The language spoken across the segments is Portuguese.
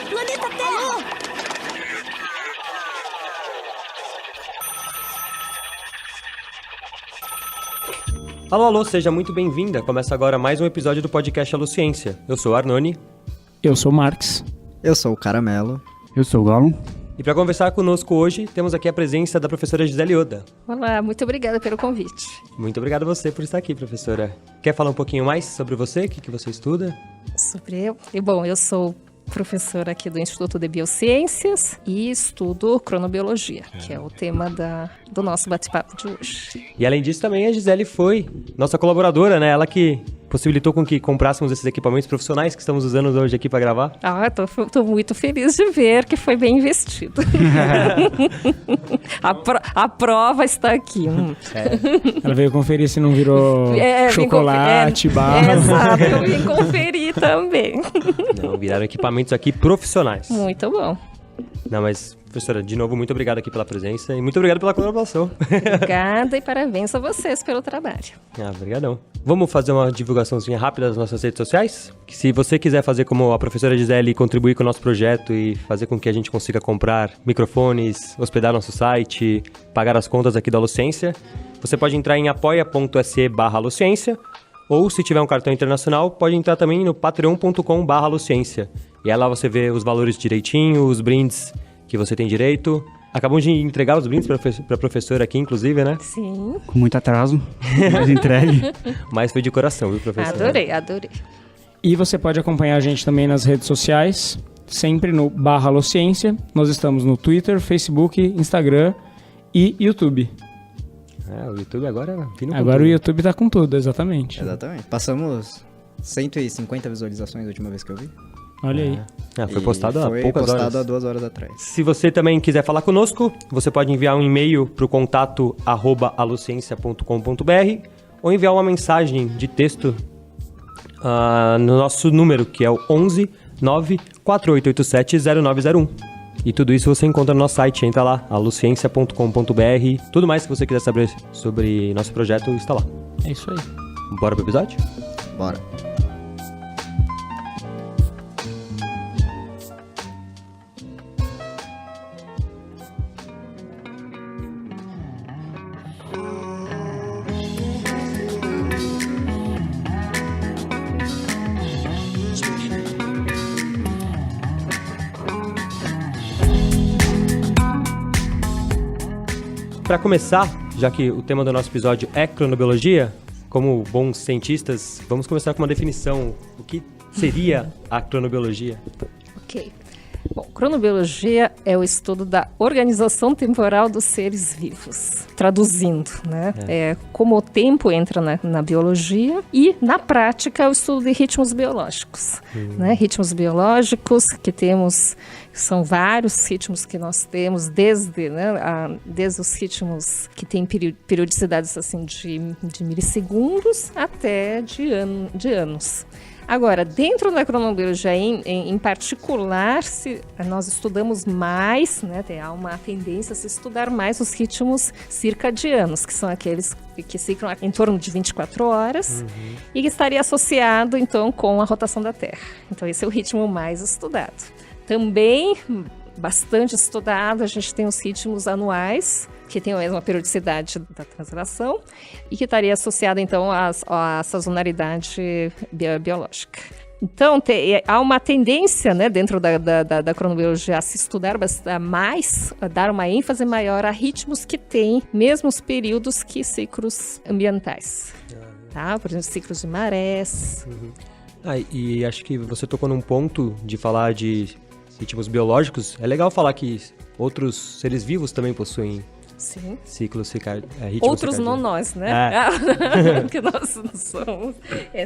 Planeta Terra! Alô, seja muito bem-vinda. Começa agora mais um episódio do podcast Aluciência. Eu sou o Arnone. Eu sou o Marx. Eu sou o Caramelo. Eu sou o Gollum. E para conversar conosco hoje, temos aqui a presença da professora Gisele Oda. Olá, muito obrigada pelo convite. Muito obrigado a você por estar aqui, professora. Quer falar um pouquinho mais sobre você? O que você estuda? Sobre eu? Bom, eu sou professora aqui do Instituto de Biociências e estudo cronobiologia, que é o tema do nosso bate-papo de hoje. E além disso, também a Gisele foi nossa colaboradora, né? Ela que possibilitou com que comprássemos esses equipamentos profissionais que estamos usando hoje aqui para gravar. Tô muito feliz de ver que foi bem investido. A prova está aqui. Ela veio conferir se não virou chocolate, barra. Exato, eu vim conferir também. Não, viraram equipamentos aqui profissionais. Muito bom. Não, mas, professora, de novo, muito obrigado aqui pela presença e muito obrigado pela colaboração. Obrigada e parabéns a vocês pelo trabalho. Obrigadão. Vamos fazer uma divulgaçãozinha rápida das nossas redes sociais? Que se você quiser fazer como a professora Gisele, contribuir com o nosso projeto e fazer com que a gente consiga comprar microfones, hospedar nosso site, pagar as contas aqui da Aluciência, você pode entrar em apoia.se/Aluciência ou, se tiver um cartão internacional, pode entrar também no patreon.com/Aluciência. E aí lá você vê os valores direitinho, os brindes que você tem direito. Acabamos de entregar os brindes para a professora aqui, inclusive, né? Sim. Com muito atraso, mas entregue. Mas foi de coração, viu, professora? Adorei. E você pode acompanhar a gente também nas redes sociais, sempre no /Aluciência. Nós estamos no Twitter, Facebook, Instagram e YouTube. O YouTube agora vindo com Agora tudo. o YouTube tá com tudo, exatamente. Exatamente. Passamos 150 visualizações a última vez que eu vi. Olha aí. Foi postado há poucas horas. Foi postado há 2 horas atrás. Se você também quiser falar conosco, você pode enviar um e-mail para o contato @aluciência.com.br ou enviar uma mensagem de texto no nosso número, que é o 11 94887 0901. E tudo isso você encontra no nosso site, entra lá, aluciência.com.br. Tudo mais que você quiser saber sobre nosso projeto está lá. É isso aí. Bora pro episódio? Bora. Para começar, já que o tema do nosso episódio é cronobiologia, como bons cientistas, vamos começar com uma definição. O que seria a cronobiologia? Ok. Bom, cronobiologia é o estudo da organização temporal dos seres vivos. Traduzindo, né? É como o tempo entra na biologia e, na prática, é o estudo de ritmos biológicos. Né? Ritmos biológicos que temos, são vários ritmos que nós temos, desde os ritmos que têm periodicidades assim, de milissegundos até de anos. Agora, dentro da cronobiologia em particular, nós estudamos mais, né, há uma tendência a se estudar mais os ritmos circadianos, que são aqueles que ciclam em torno de 24 horas e que estaria associado, então, com a rotação da Terra. Então, esse é o ritmo mais estudado. Também, bastante estudado, a gente tem os ritmos anuais, que tem a mesma periodicidade da translação e que estaria associada, então, à sazonalidade biológica. Então, há uma tendência, né, dentro da cronobiologia a se estudar mais, a dar uma ênfase maior a ritmos que têm mesmos períodos que ciclos ambientais. Tá? Por exemplo, ciclos de marés. E acho que você tocou num ponto de falar de ritmos biológicos. É legal falar que outros seres vivos também possuem Sim. Ciclos ritmos Outros circadianos. não nós, né? Porque nós não somos.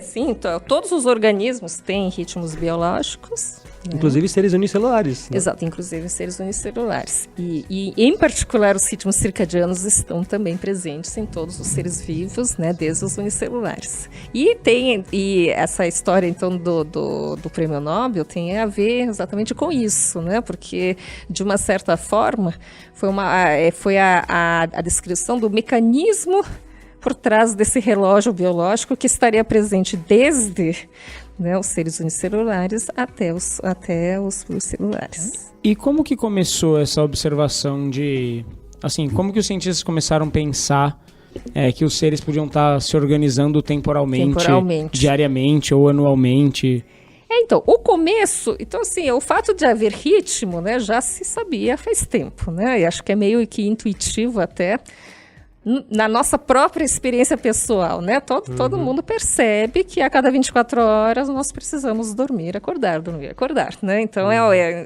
Sim, todos os organismos têm ritmos biológicos, né? Inclusive seres unicelulares. Né? Exato, inclusive seres unicelulares. E, em particular, os ritmos circadianos estão também presentes em todos os seres vivos, né, desde os unicelulares. E essa história, então, do Prêmio Nobel tem a ver exatamente com isso, né, porque, de uma certa forma, foi a descrição do mecanismo por trás desse relógio biológico que estaria presente desde, né, os seres unicelulares até os pluricelulares. E como que começou essa observação de... Assim, como que os cientistas começaram a pensar que os seres podiam estar se organizando temporalmente, diariamente ou anualmente? Então, o começo... Então, assim, o fato de haver ritmo, né, já se sabia faz tempo, né? E acho que é meio que intuitivo até... Na nossa própria experiência pessoal, né? Todo mundo percebe que a cada 24 horas nós precisamos dormir, acordar, né? Então,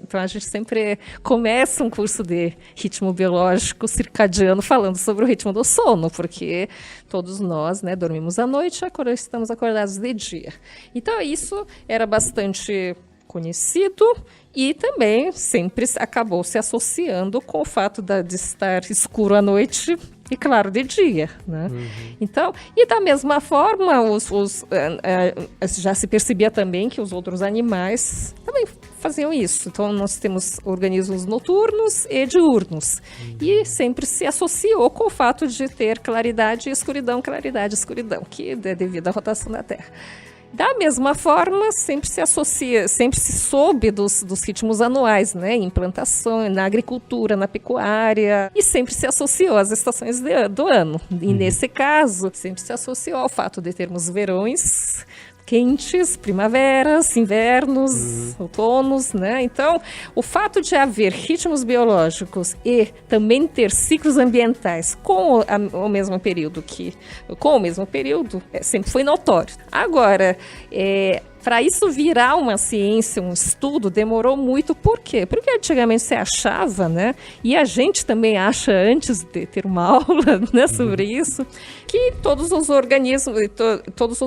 então a gente sempre começa um curso de ritmo biológico circadiano falando sobre o ritmo do sono, porque todos nós, né, dormimos à noite e estamos acordados de dia. Então, isso era bastante conhecido e também sempre acabou se associando com o fato de estar escuro à noite e claro de dia, né? Então, e da mesma forma, já se percebia também que os outros animais também faziam isso. Então, nós temos organismos noturnos e diurnos. E sempre se associou com o fato de ter claridade e escuridão, que é devido à rotação da Terra. Da mesma forma, sempre se soube dos ritmos anuais, né? Em plantação, na agricultura, na pecuária, e sempre se associou às estações do ano. E nesse caso, sempre se associou ao fato de termos verões quentes, primaveras, invernos, outonos, né? Então, o fato de haver ritmos biológicos e também ter ciclos ambientais com o mesmo período sempre foi notório. Agora, para isso virar uma ciência, um estudo, demorou muito. Por quê? Porque antigamente se achava, né, e a gente também acha antes de ter uma aula, né, sobre isso, que todos os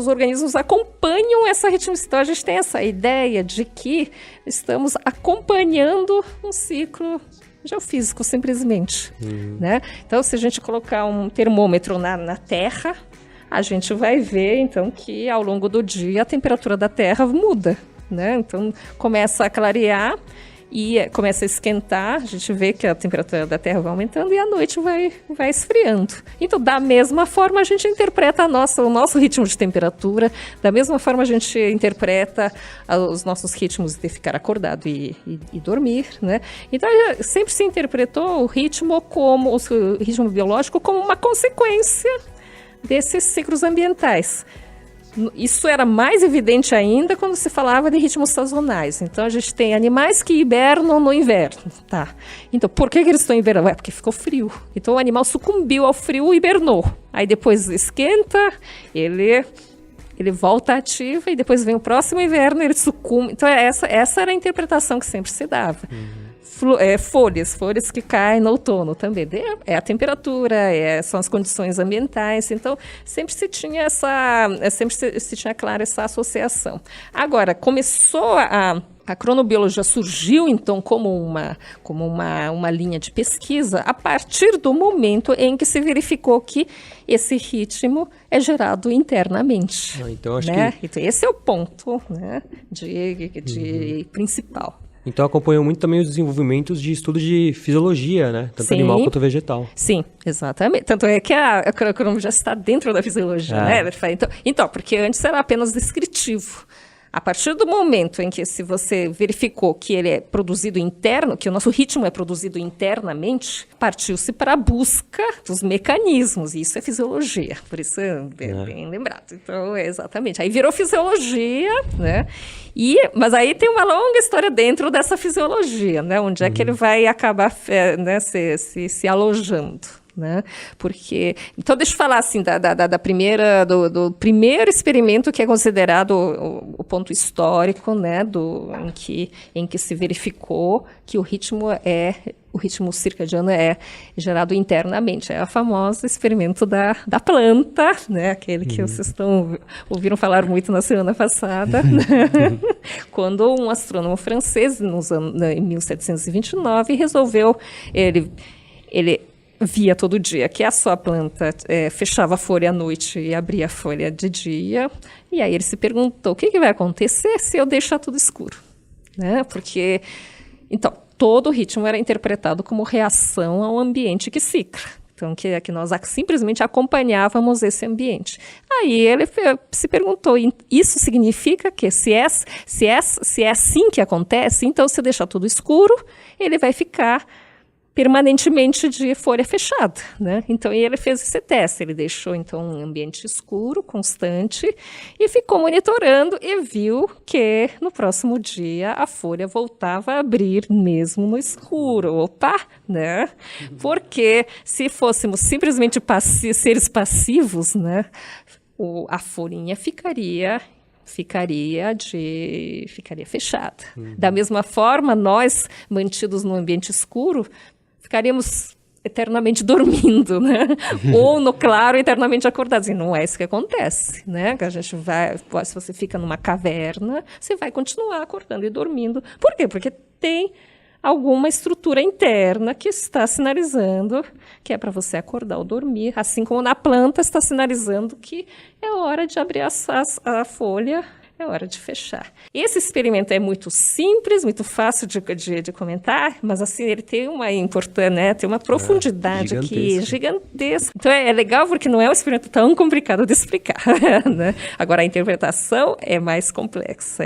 organismos acompanham essa ritmicidade. Então a gente tem essa ideia de que estamos acompanhando um ciclo geofísico, simplesmente. Né? Então, se a gente colocar um termômetro na Terra, a gente vai ver, então, que ao longo do dia a temperatura da Terra muda, né? Então, começa a clarear e começa a esquentar, a gente vê que a temperatura da Terra vai aumentando e a noite vai esfriando. Então, da mesma forma, a gente interpreta o nosso ritmo de temperatura, da mesma forma a gente interpreta os nossos ritmos de ficar acordado e dormir, né? Então, sempre se interpretou o ritmo biológico como uma consequência desses ciclos ambientais. Isso era mais evidente ainda quando se falava de ritmos sazonais. Então, a gente tem animais que hibernam no inverno. Tá. Então, por que eles estão hibernando? Porque ficou frio. Então, o animal sucumbiu ao frio e hibernou. Aí, depois esquenta, ele volta ativa e depois vem o próximo inverno e ele sucumbe. Então, essa era a interpretação que sempre se dava. Folhas que caem no outono também. É a temperatura, são as condições ambientais. Então, sempre se tinha clara essa associação. Agora, começou a cronobiologia surgiu, então, como uma linha de pesquisa a partir do momento em que se verificou que esse ritmo é gerado internamente. Então, acho né? que... Então, esse é o ponto, né, de principal. Então acompanhou muito também os desenvolvimentos de estudo de fisiologia, né? Tanto animal quanto vegetal. Sim, exatamente. Tanto é que a cronobiologia está dentro da fisiologia, né? Então, porque antes era apenas descritivo. A partir do momento em que se você verificou que ele é produzido interno, que o nosso ritmo é produzido internamente, partiu-se para a busca dos mecanismos, e isso é fisiologia, por isso é bem lembrado. Então, exatamente. Aí virou fisiologia, né? Mas aí tem uma longa história dentro dessa fisiologia, né? Onde é que ele vai acabar se alojando. né? Porque, então deixa eu falar assim do primeiro experimento que é considerado o ponto histórico, né, em que se verificou que o ritmo circadiano é gerado internamente. É o famoso experimento da planta, né? Aquele que vocês ouviram falar muito na semana passada, né? Quando um astrônomo francês, em 1729, resolveu, ele via todo dia que a sua planta fechava a folha à noite e abria a folha de dia, e aí ele se perguntou, o que vai acontecer se eu deixar tudo escuro? Né? Porque, então, todo o ritmo era interpretado como reação ao ambiente que cicla. Então, que nós simplesmente acompanhávamos esse ambiente. Aí ele se perguntou, isso significa que se é assim que acontece, então se deixar tudo escuro, ele vai ficar permanentemente de folha fechada, né? Então, ele fez esse teste, ele deixou, então, um ambiente escuro, constante, e ficou monitorando e viu que, no próximo dia, a folha voltava a abrir mesmo no escuro. Opa! Né? Porque se fôssemos simplesmente seres passivos, né, a folhinha ficaria fechada. Da mesma forma, nós, mantidos no ambiente escuro, ficaríamos eternamente dormindo, né? Ou no claro, eternamente acordados. E não é isso que acontece, né? Que a gente se você fica numa caverna, você vai continuar acordando e dormindo. Por quê? Porque tem alguma estrutura interna que está sinalizando que é para você acordar ou dormir, assim como na planta está sinalizando que é hora de abrir a folha, é hora de fechar. Esse experimento é muito simples, muito fácil de comentar, mas assim ele tem uma importância, né? Tem uma profundidade aqui gigantesca. Então é legal porque não é um experimento tão complicado de explicar, né? Agora a interpretação é mais complexa,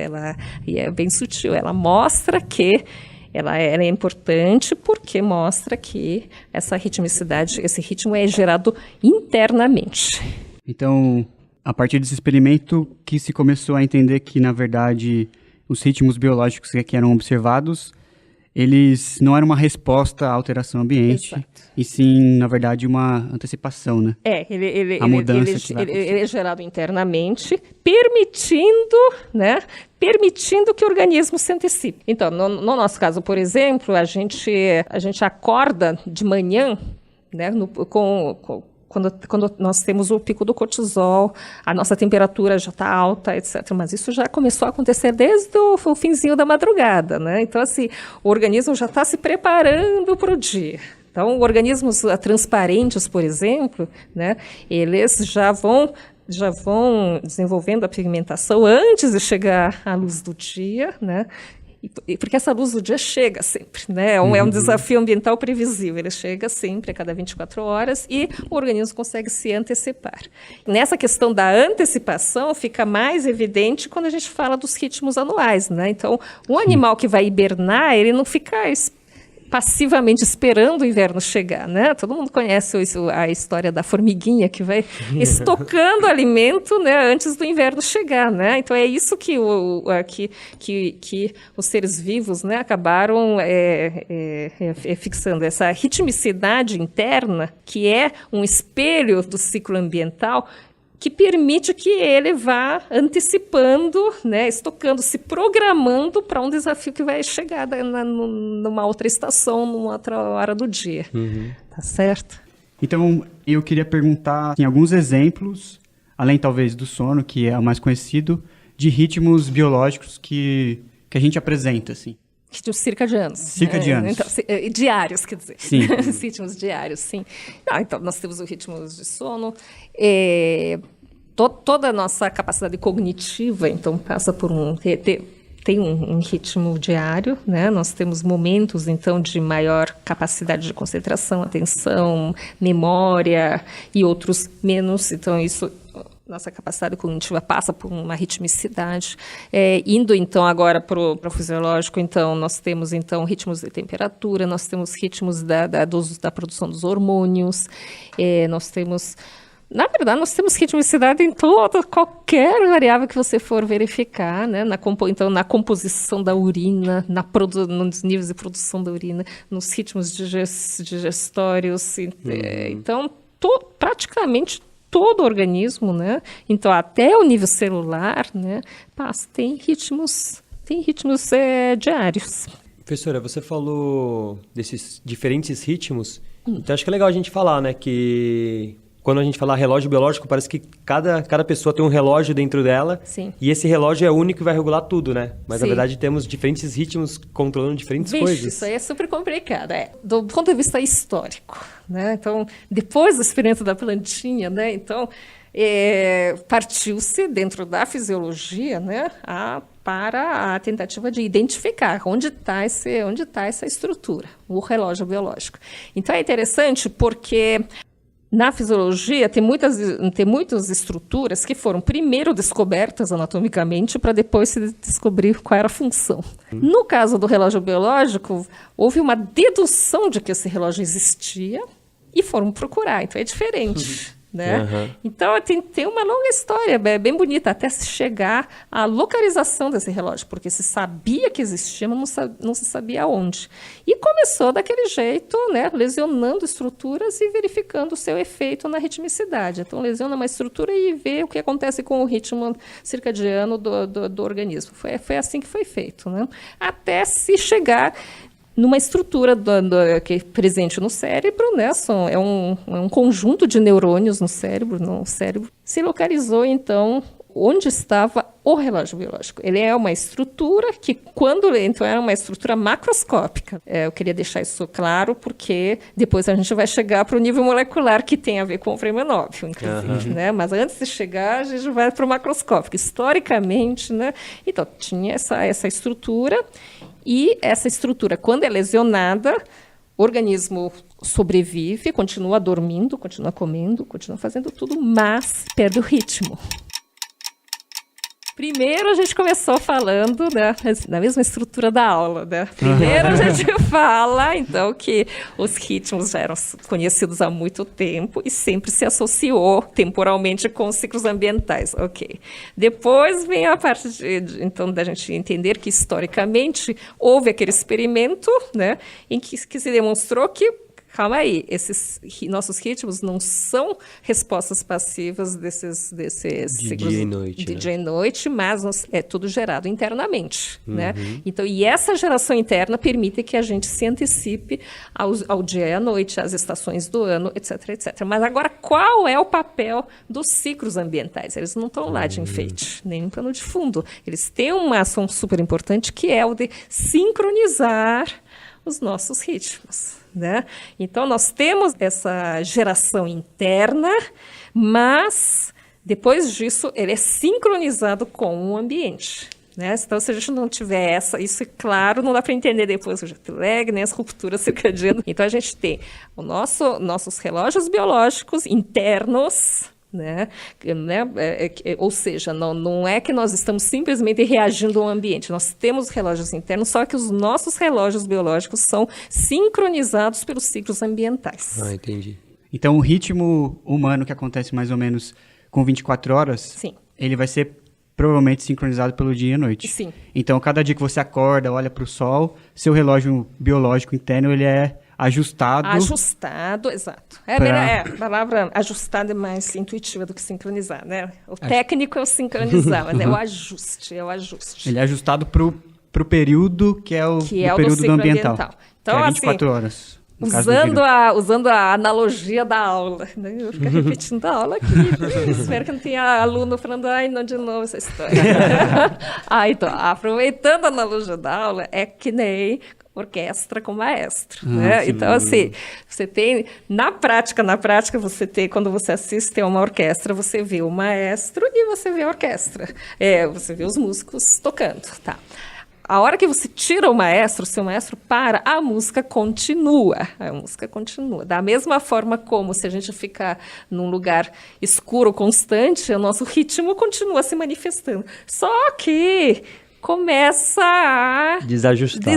e é bem sutil. Ela mostra que ela é importante porque mostra que essa ritmicidade, esse ritmo é gerado internamente. Então, a partir desse experimento que se começou a entender que, na verdade, os ritmos biológicos que eram observados, eles não eram uma resposta à alteração ambiente, exato, e sim, na verdade, uma antecipação, né? Ele é gerado internamente, permitindo que o organismo se antecipe. Então, no nosso caso, por exemplo, a gente acorda de manhã, né, quando nós temos o pico do cortisol, a nossa temperatura já está alta, etc. Mas isso já começou a acontecer desde o finzinho da madrugada, né? Então, assim, o organismo já está se preparando para o dia. Então, organismos transparentes, por exemplo, né, eles já vão desenvolvendo a pigmentação antes de chegar à luz do dia, né? Porque essa luz do dia chega sempre, né? É um desafio ambiental previsível, ele chega sempre a cada 24 horas e o organismo consegue se antecipar. Nessa questão da antecipação fica mais evidente quando a gente fala dos ritmos anuais, né? Então, um animal que vai hibernar, ele não fica passivamente esperando o inverno chegar, né? Todo mundo conhece a história da formiguinha que vai estocando alimento, né, antes do inverno chegar, né? Então é isso que os seres vivos, né, acabaram fixando, essa ritmicidade interna, que é um espelho do ciclo ambiental, que permite que ele vá antecipando, né, estocando, se programando para um desafio que vai chegar numa outra estação, numa outra hora do dia. Tá certo? Então, eu queria perguntar assim, alguns exemplos, além talvez do sono, que é o mais conhecido, de ritmos biológicos que a gente apresenta, assim. Ritmos circadianos. Circadianos. Então, diários, quer dizer. Sim. Ritmos diários, sim. Então, nós temos os ritmos de sono. Toda a nossa capacidade cognitiva, então, passa por tem um ritmo diário, né? Nós temos momentos, então, de maior capacidade de concentração, atenção, memória e outros menos. Então, nossa capacidade cognitiva passa por uma ritmicidade. Indo, então, agora para o fisiológico, então, nós temos, então, ritmos de temperatura, nós temos ritmos da produção dos hormônios, nós temos Na verdade, nós temos ritmicidade em qualquer variável que você for verificar, né? Então, na composição da urina, nos níveis de produção da urina, nos ritmos digestórios. Então, praticamente todo o organismo, né? Então, até o nível celular, né? Tem ritmos diários. Professora, você falou desses diferentes ritmos, então acho que é legal a gente falar, né, que quando a gente fala relógio biológico, parece que cada pessoa tem um relógio dentro dela. Sim. E esse relógio é único e vai regular tudo, né? Mas, Sim. na verdade, temos diferentes ritmos controlando diferentes Vixe, coisas. isso aí é super complicado. Do ponto de vista histórico, né? Então, depois do experimento da plantinha, né? Então, partiu-se dentro da fisiologia, né? Para a tentativa de identificar onde está essa estrutura, o relógio biológico. Então, é interessante porque na fisiologia, tem muitas estruturas que foram primeiro descobertas anatomicamente para depois se descobrir qual era a função. No caso do relógio biológico, houve uma dedução de que esse relógio existia e foram procurar. Então, é diferente. Né? Uhum. Então, tem uma longa história, bem bonita, até se chegar à localização desse relógio, porque se sabia que existia, mas não se sabia onde. E começou daquele jeito, né, lesionando estruturas e verificando o seu efeito na ritmicidade. Então, lesiona uma estrutura e vê o que acontece com o ritmo circadiano do organismo. Foi assim que foi feito, né? Até se chegar numa estrutura que é presente no cérebro, né? É um conjunto de neurônios no cérebro. Se localizou, então, onde estava o relógio biológico. Ele é uma estrutura que, então, era uma estrutura macroscópica. Eu queria deixar isso claro, porque depois a gente vai chegar para o nível molecular, que tem a ver com o fremenóbio, inclusive. Né? Mas antes de chegar, a gente vai para o macroscópico. Historicamente, né? Então, tinha essa estrutura. E essa estrutura, quando é lesionada, o organismo sobrevive, continua dormindo, continua comendo, continua fazendo tudo, mas perde o ritmo. Primeiro a gente começou falando, né, na mesma estrutura da aula, né? Primeiro a gente fala, então, que os ritmos já eram conhecidos há muito tempo e sempre se associou temporalmente com os ciclos ambientais, ok. Depois vem a parte então, da gente entender que historicamente houve aquele experimento, né, em que se demonstrou que calma aí, esses nossos ritmos não são respostas passivas desses ciclos dia e noite, de né? dia e noite, mas é tudo gerado internamente, né? Então, e essa geração interna permite que a gente se antecipe ao dia e à noite, às estações do ano, etc, etc. Mas agora, qual é o papel dos ciclos ambientais? Eles não estão lá de enfeite, nem no plano de fundo. Eles têm uma ação super importante, que é o de sincronizar os nossos ritmos. Né? Então, nós temos essa geração interna, mas, depois disso, ele é sincronizado com o ambiente. Né? Então, se a gente não tiver isso, é claro, não dá para entender depois o jet lag, nem as rupturas circadianas. Então, a gente tem nossos relógios biológicos internos, né? Ou seja, não é que nós estamos simplesmente reagindo ao ambiente, nós temos relógios internos, só que os nossos relógios biológicos são sincronizados pelos ciclos ambientais. Ah, entendi. Então, o ritmo humano, que acontece mais ou menos com 24 horas, Sim. Ele vai ser provavelmente sincronizado pelo dia e noite. Sim. Então, cada dia que você acorda, olha para o sol, seu relógio biológico interno, ele é ajustado. Ajustado, exato. A palavra ajustado é mais intuitiva do que sincronizar, né? O técnico é o sincronizar, mas é o ajuste. Ele é ajustado pro período que é o período do ambiental. Então, que é 24 assim, horas. Usando a analogia da aula, né? Eu vou ficar repetindo a aula aqui. Espero que não tenha aluno falando, não, de novo essa história. Então, aproveitando a analogia da aula, é que nem orquestra com maestro, né? Então, assim, você tem, na prática, você tem, quando você assiste a uma orquestra, você vê o maestro e você vê a orquestra. Você vê os músicos tocando, tá? A hora que você tira o maestro, seu maestro para, a música continua. Da mesma forma como se a gente ficar num lugar escuro constante, o nosso ritmo continua se manifestando. Só que começa a desajustar.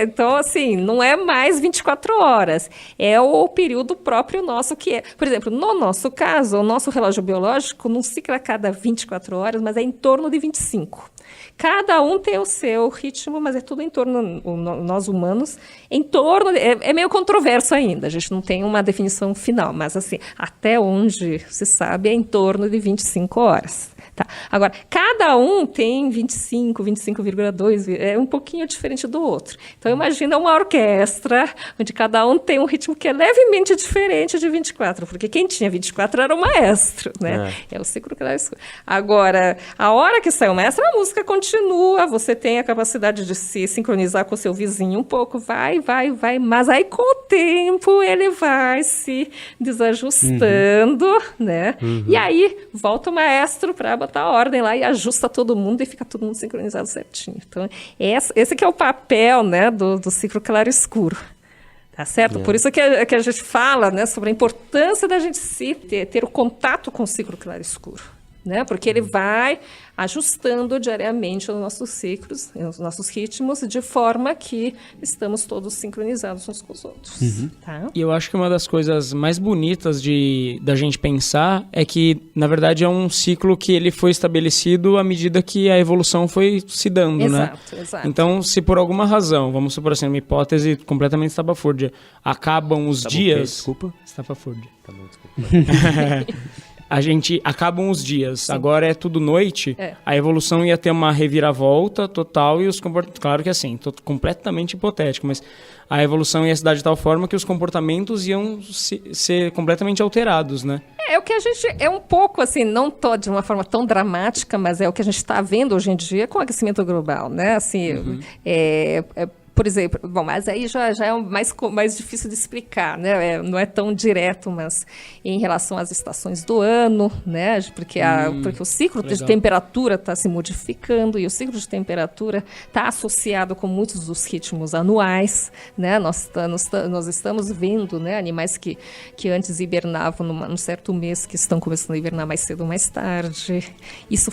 Então, assim, não é mais 24 horas. É o período próprio nosso que é... Por exemplo, no nosso caso, o nosso relógio biológico não cicla a cada 24 horas, mas é em torno de 25. Cada um tem o seu ritmo, mas é tudo em torno, nós humanos, em torno... É meio controverso ainda, a gente não tem uma definição final, mas, assim, até onde se sabe é em torno de 25 horas. Tá. Agora, cada um tem 25, 25,2, é um pouquinho diferente do outro. Então, imagina uma orquestra, onde cada um tem um ritmo que é levemente diferente de 24, porque quem tinha 24 era o maestro, né? É o ciclo claro escuro. Agora, a hora que sai o maestro, a música continua, você tem a capacidade de se sincronizar com o seu vizinho um pouco, vai, mas aí com o tempo ele vai se desajustando, né? E aí volta o maestro para botar a ordem lá e ajusta todo mundo e fica todo mundo sincronizado certinho. Então, esse que é o papel, né, do ciclo claro-escuro. Tá certo? Por isso que a gente fala, né, sobre a importância da gente ter o contato com o ciclo claro-escuro. Né? Porque ele vai ajustando diariamente os nossos ciclos, os nossos ritmos, de forma que estamos todos sincronizados uns com os outros. Tá? E eu acho que uma das coisas mais bonitas da gente pensar é que, na verdade, é um ciclo que ele foi estabelecido à medida que a evolução foi se dando, né? Exato. Então, se por alguma razão, vamos supor assim, uma hipótese completamente estapafúrdia, acabam os dias... Desculpa? Estapafúrdia. Tá bom, desculpa. Acabam os dias, sim. Agora é tudo noite, É. A evolução ia ter uma reviravolta total e os comportamentos... Claro que assim, completamente hipotético, mas a evolução ia se dar de tal forma que os comportamentos iam ser completamente alterados, né? É o que a gente... É um pouco, assim, não de uma forma tão dramática, mas é o que a gente está vendo hoje em dia com o aquecimento global, né? Assim, por exemplo, bom, mas aí já é mais difícil de explicar, né? Não é tão direto, mas em relação às estações do ano, né? Porque o ciclo de temperatura está se modificando e o ciclo de temperatura está associado com muitos dos ritmos anuais, né? Nós estamos vendo, né, animais que antes hibernavam num certo mês que estão começando a hibernar mais cedo ou mais tarde. Isso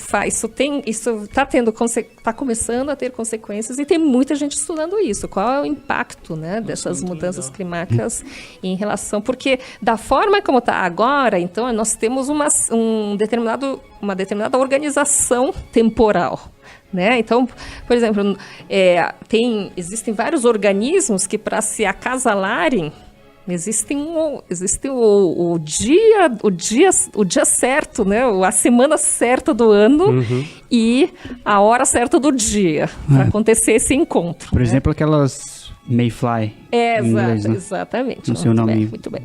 está começando a ter consequências e tem muita gente estudando isso. Qual é o impacto, né, dessas mudanças climáticas em relação... Porque da forma como está agora, então, nós temos uma determinada organização temporal. Né? Então, por exemplo, existem vários organismos que, para se acasalarem, existe o dia certo, né? A semana certa do ano e a hora certa do dia para acontecer esse encontro. Por exemplo, aquelas Mayfly. Inglês, né? Exatamente. No seu nome. Muito bem.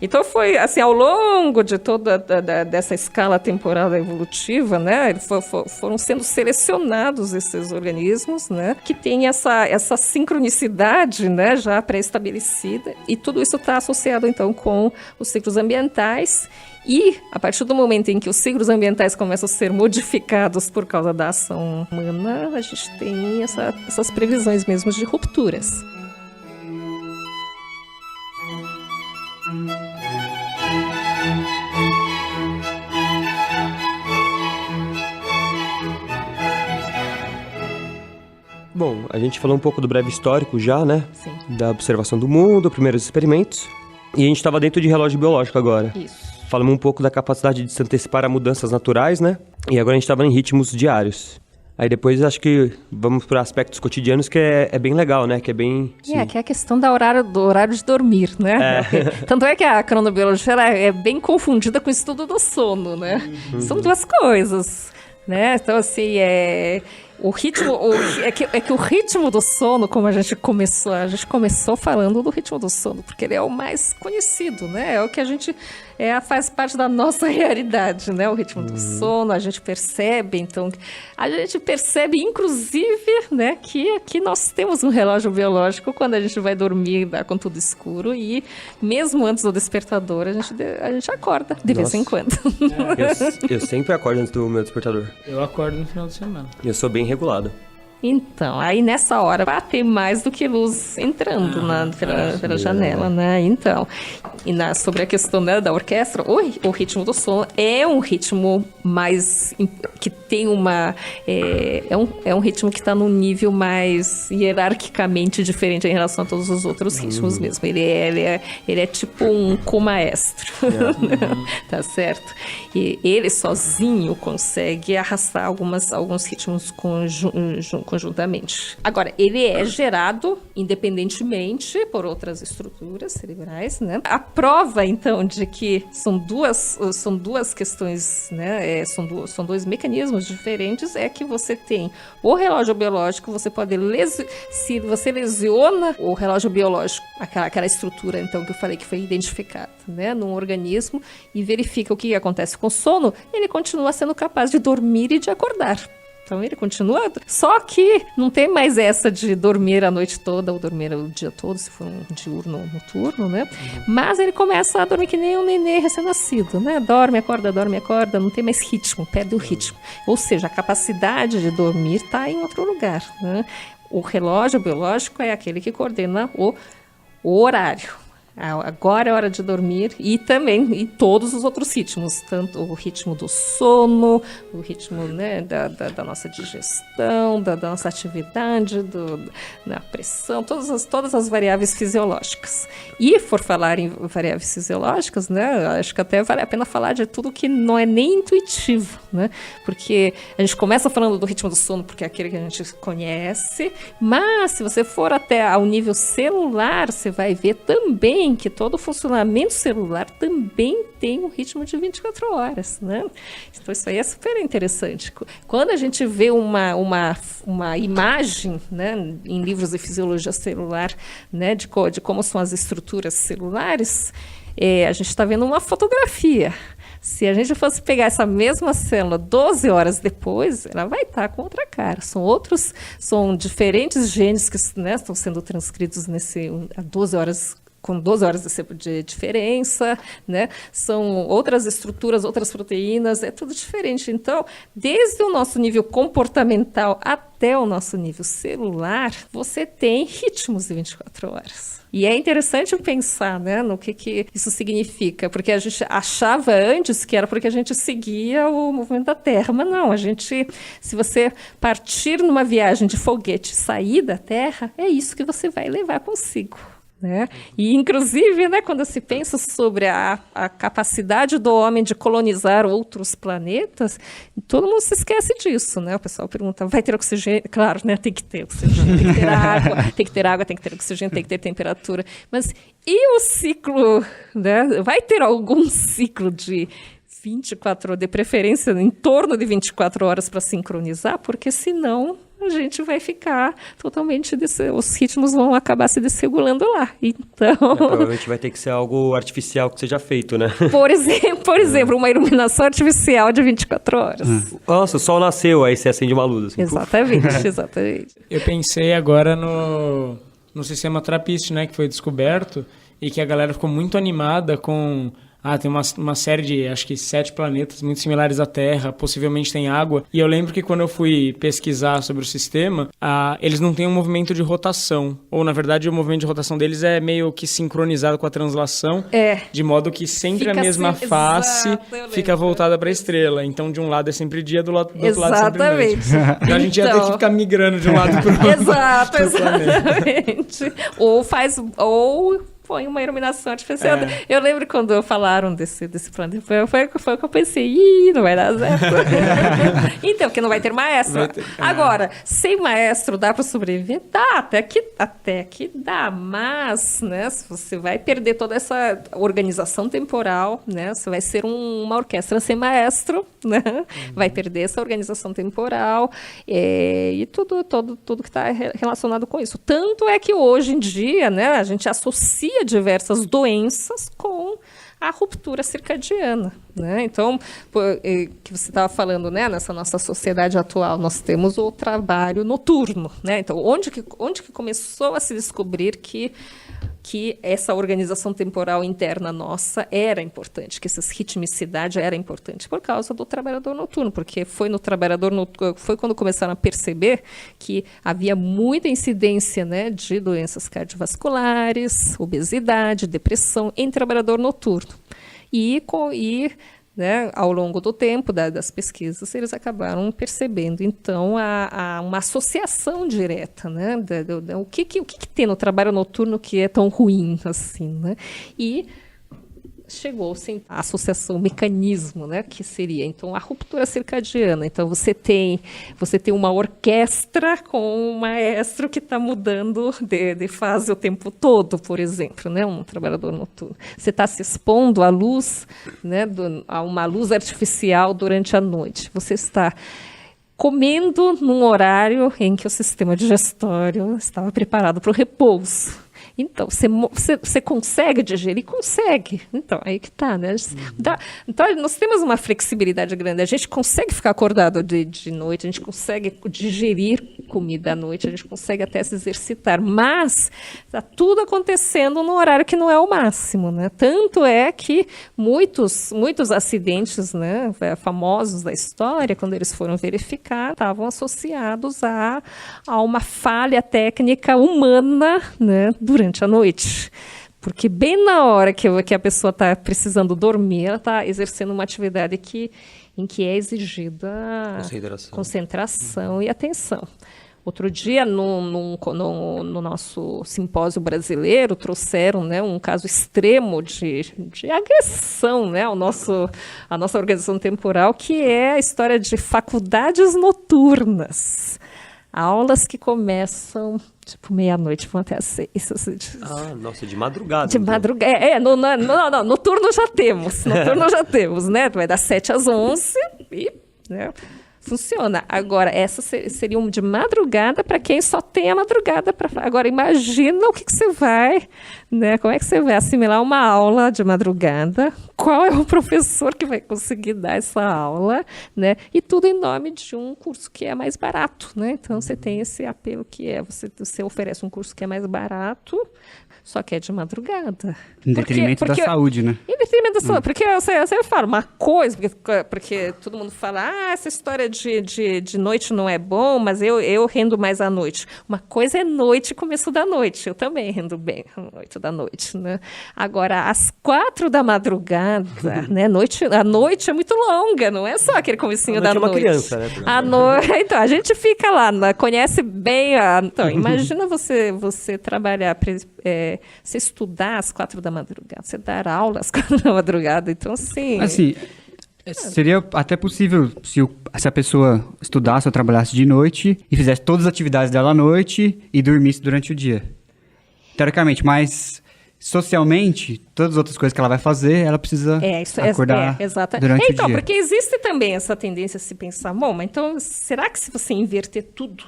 Então foi assim, ao longo de toda dessa escala temporal evolutiva, né? Foram sendo selecionados esses organismos, né? Que têm essa sincronicidade, né? Já pré-estabelecida, e tudo isso está associado então com os ciclos ambientais. E, a partir do momento em que os ciclos ambientais começam a ser modificados por causa da ação humana, a gente tem essas previsões mesmo de rupturas. Bom, a gente falou um pouco do breve histórico já, né? Sim. Da observação do mundo, primeiros experimentos. E a gente estava dentro de relógio biológico agora. Isso. Falamos um pouco da capacidade de se antecipar a mudanças naturais, né? E agora a gente estava em ritmos diários. Aí depois acho que vamos para aspectos cotidianos que é bem legal, né? Que é bem... Que é a questão do horário de dormir, né? Tanto é que a cronobiologia ela é bem confundida com o estudo do sono, né? São duas coisas, né? Então, assim, o ritmo... É que o ritmo do sono, como a gente começou falando do ritmo do sono, porque ele é o mais conhecido, né? É o que a gente... faz parte da nossa realidade, né? O ritmo do sono, a gente percebe, inclusive, né, que nós temos um relógio biológico quando a gente vai dormir com tudo escuro e mesmo antes do despertador a gente acorda de vez em quando. Eu sempre acordo antes do meu despertador. Eu acordo no final de semana. Eu sou bem regulado. Então, aí nessa hora vai ter mais do que luz entrando pela janela, né? Então, sobre a questão, né, da orquestra, o ritmo do sono é um ritmo mais que tem uma é um ritmo que está num nível mais hierarquicamente diferente em relação a todos os outros ritmos mesmo. Ele é tipo um comaestro, tá certo? E ele sozinho consegue arrastar alguns ritmos conjuntamente. Agora, ele é gerado independentemente por outras estruturas cerebrais, né? A prova, então, de que são duas questões, né? São dois mecanismos diferentes, é que você tem o relógio biológico, você pode se você lesiona o relógio biológico, aquela estrutura, então, que eu falei que foi identificada, né, num organismo, e verifica o que acontece com o sono, ele continua sendo capaz de dormir e de acordar. Então ele continua, só que não tem mais essa de dormir a noite toda ou dormir o dia todo, se for um diurno ou noturno, né? Mas ele começa a dormir que nem um nenê recém-nascido, né? Dorme, acorda, não tem mais ritmo, perde o ritmo. Ou seja, a capacidade de dormir está em outro lugar, né? O relógio biológico é aquele que coordena o horário. Agora é hora de dormir, e também todos os outros ritmos, tanto o ritmo do sono, o ritmo, né, da nossa digestão, da nossa atividade, da pressão, todas as variáveis fisiológicas. E por falar em variáveis fisiológicas, né, acho que até vale a pena falar de tudo que não é nem intuitivo, né, porque a gente começa falando do ritmo do sono porque é aquele que a gente conhece, mas se você for até ao nível celular, você vai ver também que todo o funcionamento celular também tem um ritmo de 24 horas, né? Então isso aí é super interessante. Quando a gente vê uma imagem, né, em livros de fisiologia celular, né, de como são as estruturas celulares, a gente está vendo uma fotografia. Se a gente fosse pegar essa mesma célula 12 horas depois, ela vai estar com outra cara. São diferentes genes que, né, estão sendo transcritos a 12 horas, com 12 horas de diferença, né? São outras estruturas, outras proteínas, é tudo diferente. Então, desde o nosso nível comportamental até o nosso nível celular, você tem ritmos de 24 horas. E é interessante pensar, né, no que isso significa, porque a gente achava antes que era porque a gente seguia o movimento da Terra, mas não, se você partir numa viagem de foguete e sair da Terra, é isso que você vai levar consigo. Né? E, inclusive, né, quando se pensa sobre a capacidade do homem de colonizar outros planetas, todo mundo se esquece disso, né? O pessoal pergunta, vai ter oxigênio? Claro, né? Tem que ter oxigênio, tem que ter água, tem que ter oxigênio, tem que ter temperatura. Mas e o ciclo, né? Vai ter algum ciclo de 24 horas, de preferência em torno de 24 horas para sincronizar? Porque senão a gente vai ficar totalmente... os ritmos vão acabar se desregulando lá. Então... provavelmente vai ter que ser algo artificial que seja feito, né? Por exemplo, uma iluminação artificial de 24 horas. Nossa, o sol nasceu, aí você acende uma luz. Assim, exatamente. Eu pensei agora no sistema TRAPPIST, né, que foi descoberto, e que a galera ficou muito animada com... tem uma série de, acho que 7 planetas muito similares à Terra, possivelmente tem água. E eu lembro que quando eu fui pesquisar sobre o sistema, eles não têm um movimento de rotação. Ou, na verdade, o movimento de rotação deles é meio que sincronizado com a translação. De modo que sempre a mesma face fica voltada para a estrela. Então, de um lado é sempre dia, do outro lado é sempre noite. Então, a gente ia ter que ficar migrando de um lado para o outro. Exatamente. Ou põe uma iluminação artificial. Eu lembro quando falaram desse plano, foi o que eu pensei, não vai dar certo. Então, porque não vai ter maestro. Agora, sem maestro dá para sobreviver? Dá, até que dá, mas, né, você vai perder toda essa organização temporal, né, você vai ser uma orquestra sem maestro, né, vai perder essa organização temporal e tudo que está relacionado com isso. Tanto é que hoje em dia, né, a gente associa diversas doenças com a ruptura circadiana, né? Então, que você estava falando, né? Nessa nossa sociedade atual, nós temos o trabalho noturno, né? Então, onde que começou a se descobrir que que essa organização temporal interna nossa era importante, que essa ritmicidade era importante por causa do trabalhador noturno, porque foi no trabalhador noturno, foi quando começaram a perceber que havia muita incidência, né, de doenças cardiovasculares, obesidade, depressão em trabalhador noturno. Né, ao longo do tempo das pesquisas, eles acabaram percebendo, então, uma associação direta, né, o que tem no trabalho noturno que é tão ruim assim, né? E chegou-se a associação, o mecanismo, né, que seria então a ruptura circadiana. Então você tem uma orquestra com um maestro que está mudando de fase o tempo todo, por exemplo, né, um trabalhador noturno. Você está se expondo à luz, né, a uma luz artificial durante a noite. Você está comendo num horário em que o sistema digestório estava preparado para o repouso. Então, você consegue digerir? Consegue. Então, aí que está, né? Então, nós temos uma flexibilidade grande. A gente consegue ficar acordado de noite, a gente consegue digerir comida à noite, a gente consegue até se exercitar, mas está tudo acontecendo no horário que não é o máximo, né? Tanto é que muitos acidentes, né, famosos da história, quando eles foram verificar, estavam associados a uma falha técnica humana, né, durante a noite. Porque bem na hora que a pessoa está precisando dormir, ela está exercendo uma atividade em que é exigida concentração e atenção. Outro dia, no nosso simpósio brasileiro, trouxeram, né, um caso extremo de agressão, né, à nossa organização temporal, que é a história de faculdades noturnas. Aulas que começam, tipo, meia-noite, vão até às 6. Assim, Nossa, de madrugada. De madrugada. Não, noturno já temos. Noturno já temos, né? Vai das 7 às 11 e, né, funciona. Agora, essa seria uma de madrugada para quem só tem a madrugada para. Agora, imagina o que você vai, né? Como é que você vai assimilar uma aula de madrugada? Qual é o professor que vai conseguir dar essa aula, né? E tudo em nome de um curso que é mais barato, né? Então, você tem esse apelo que você oferece um curso que é mais barato, só que é de madrugada. Em detrimento da saúde, né? Em detrimento da saúde. Porque você fala uma coisa, porque todo mundo fala, essa história de noite não é bom, mas eu rendo mais à noite. Uma coisa é noite e começo da noite. Eu também rendo bem à noite da noite, né? Agora, às 4 da madrugada, né? A noite é muito longa, não é só aquele comecinho da noite. É uma criança, né? Então, a gente fica lá, conhece bem. Então, imagina você trabalhar, você estudar às 4 da madrugada, você dar aula às 4 da madrugada, então assim... Seria até possível se a pessoa estudasse ou trabalhasse de noite e fizesse todas as atividades dela à noite e dormisse durante o dia. Teoricamente, mas socialmente, todas as outras coisas que ela vai fazer, ela precisa acordar durante o dia. Porque existe também essa tendência a se pensar, mas então, será que se você inverter tudo,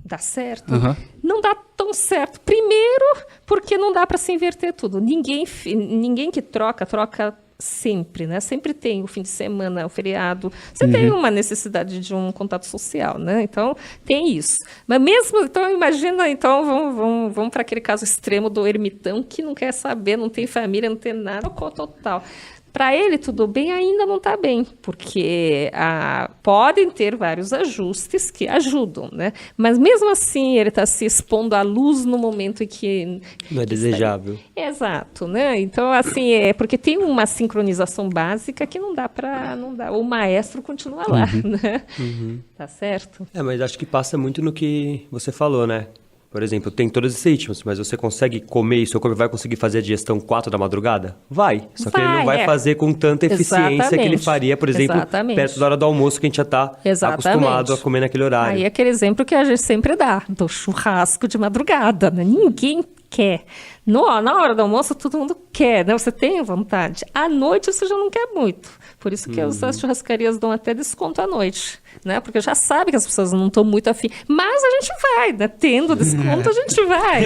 dá certo? Uhum. Não dá tão certo. Primeiro, porque não dá para se inverter tudo. Ninguém que troca sempre, né? Sempre tem o fim de semana, o feriado. Você tem uma necessidade de um contato social, né? Então, tem isso. Mas mesmo, então, imagina, vamos para aquele caso extremo do ermitão que não quer saber, não tem família, não tem nada, total. Para ele, tudo bem, ainda não está bem, porque podem ter vários ajustes que ajudam, né? Mas mesmo assim, ele está se expondo à luz no momento em que... Não é desejável. Exato, né? Então, assim, porque tem uma sincronização básica que não dá. O maestro continua lá, né? Tá certo? Mas acho que passa muito no que você falou, né? Por exemplo, tem todos esses ritmos, mas você consegue comer e seu corpo vai conseguir fazer a digestão 4 da madrugada? Vai. Só que ele não vai fazer com tanta eficiência que ele faria, por exemplo, perto da hora do almoço, que a gente já está acostumado a comer naquele horário. Aí é aquele exemplo que a gente sempre dá, do churrasco de madrugada, né? Ninguém quer. Na hora do almoço, todo mundo quer, né? Você tem vontade. À noite, você já não quer muito. Por isso que as churrascarias dão até desconto à noite, né? Porque já sabe que as pessoas não estão muito afim. Mas a gente vai, né? Tendo desconto, a gente vai.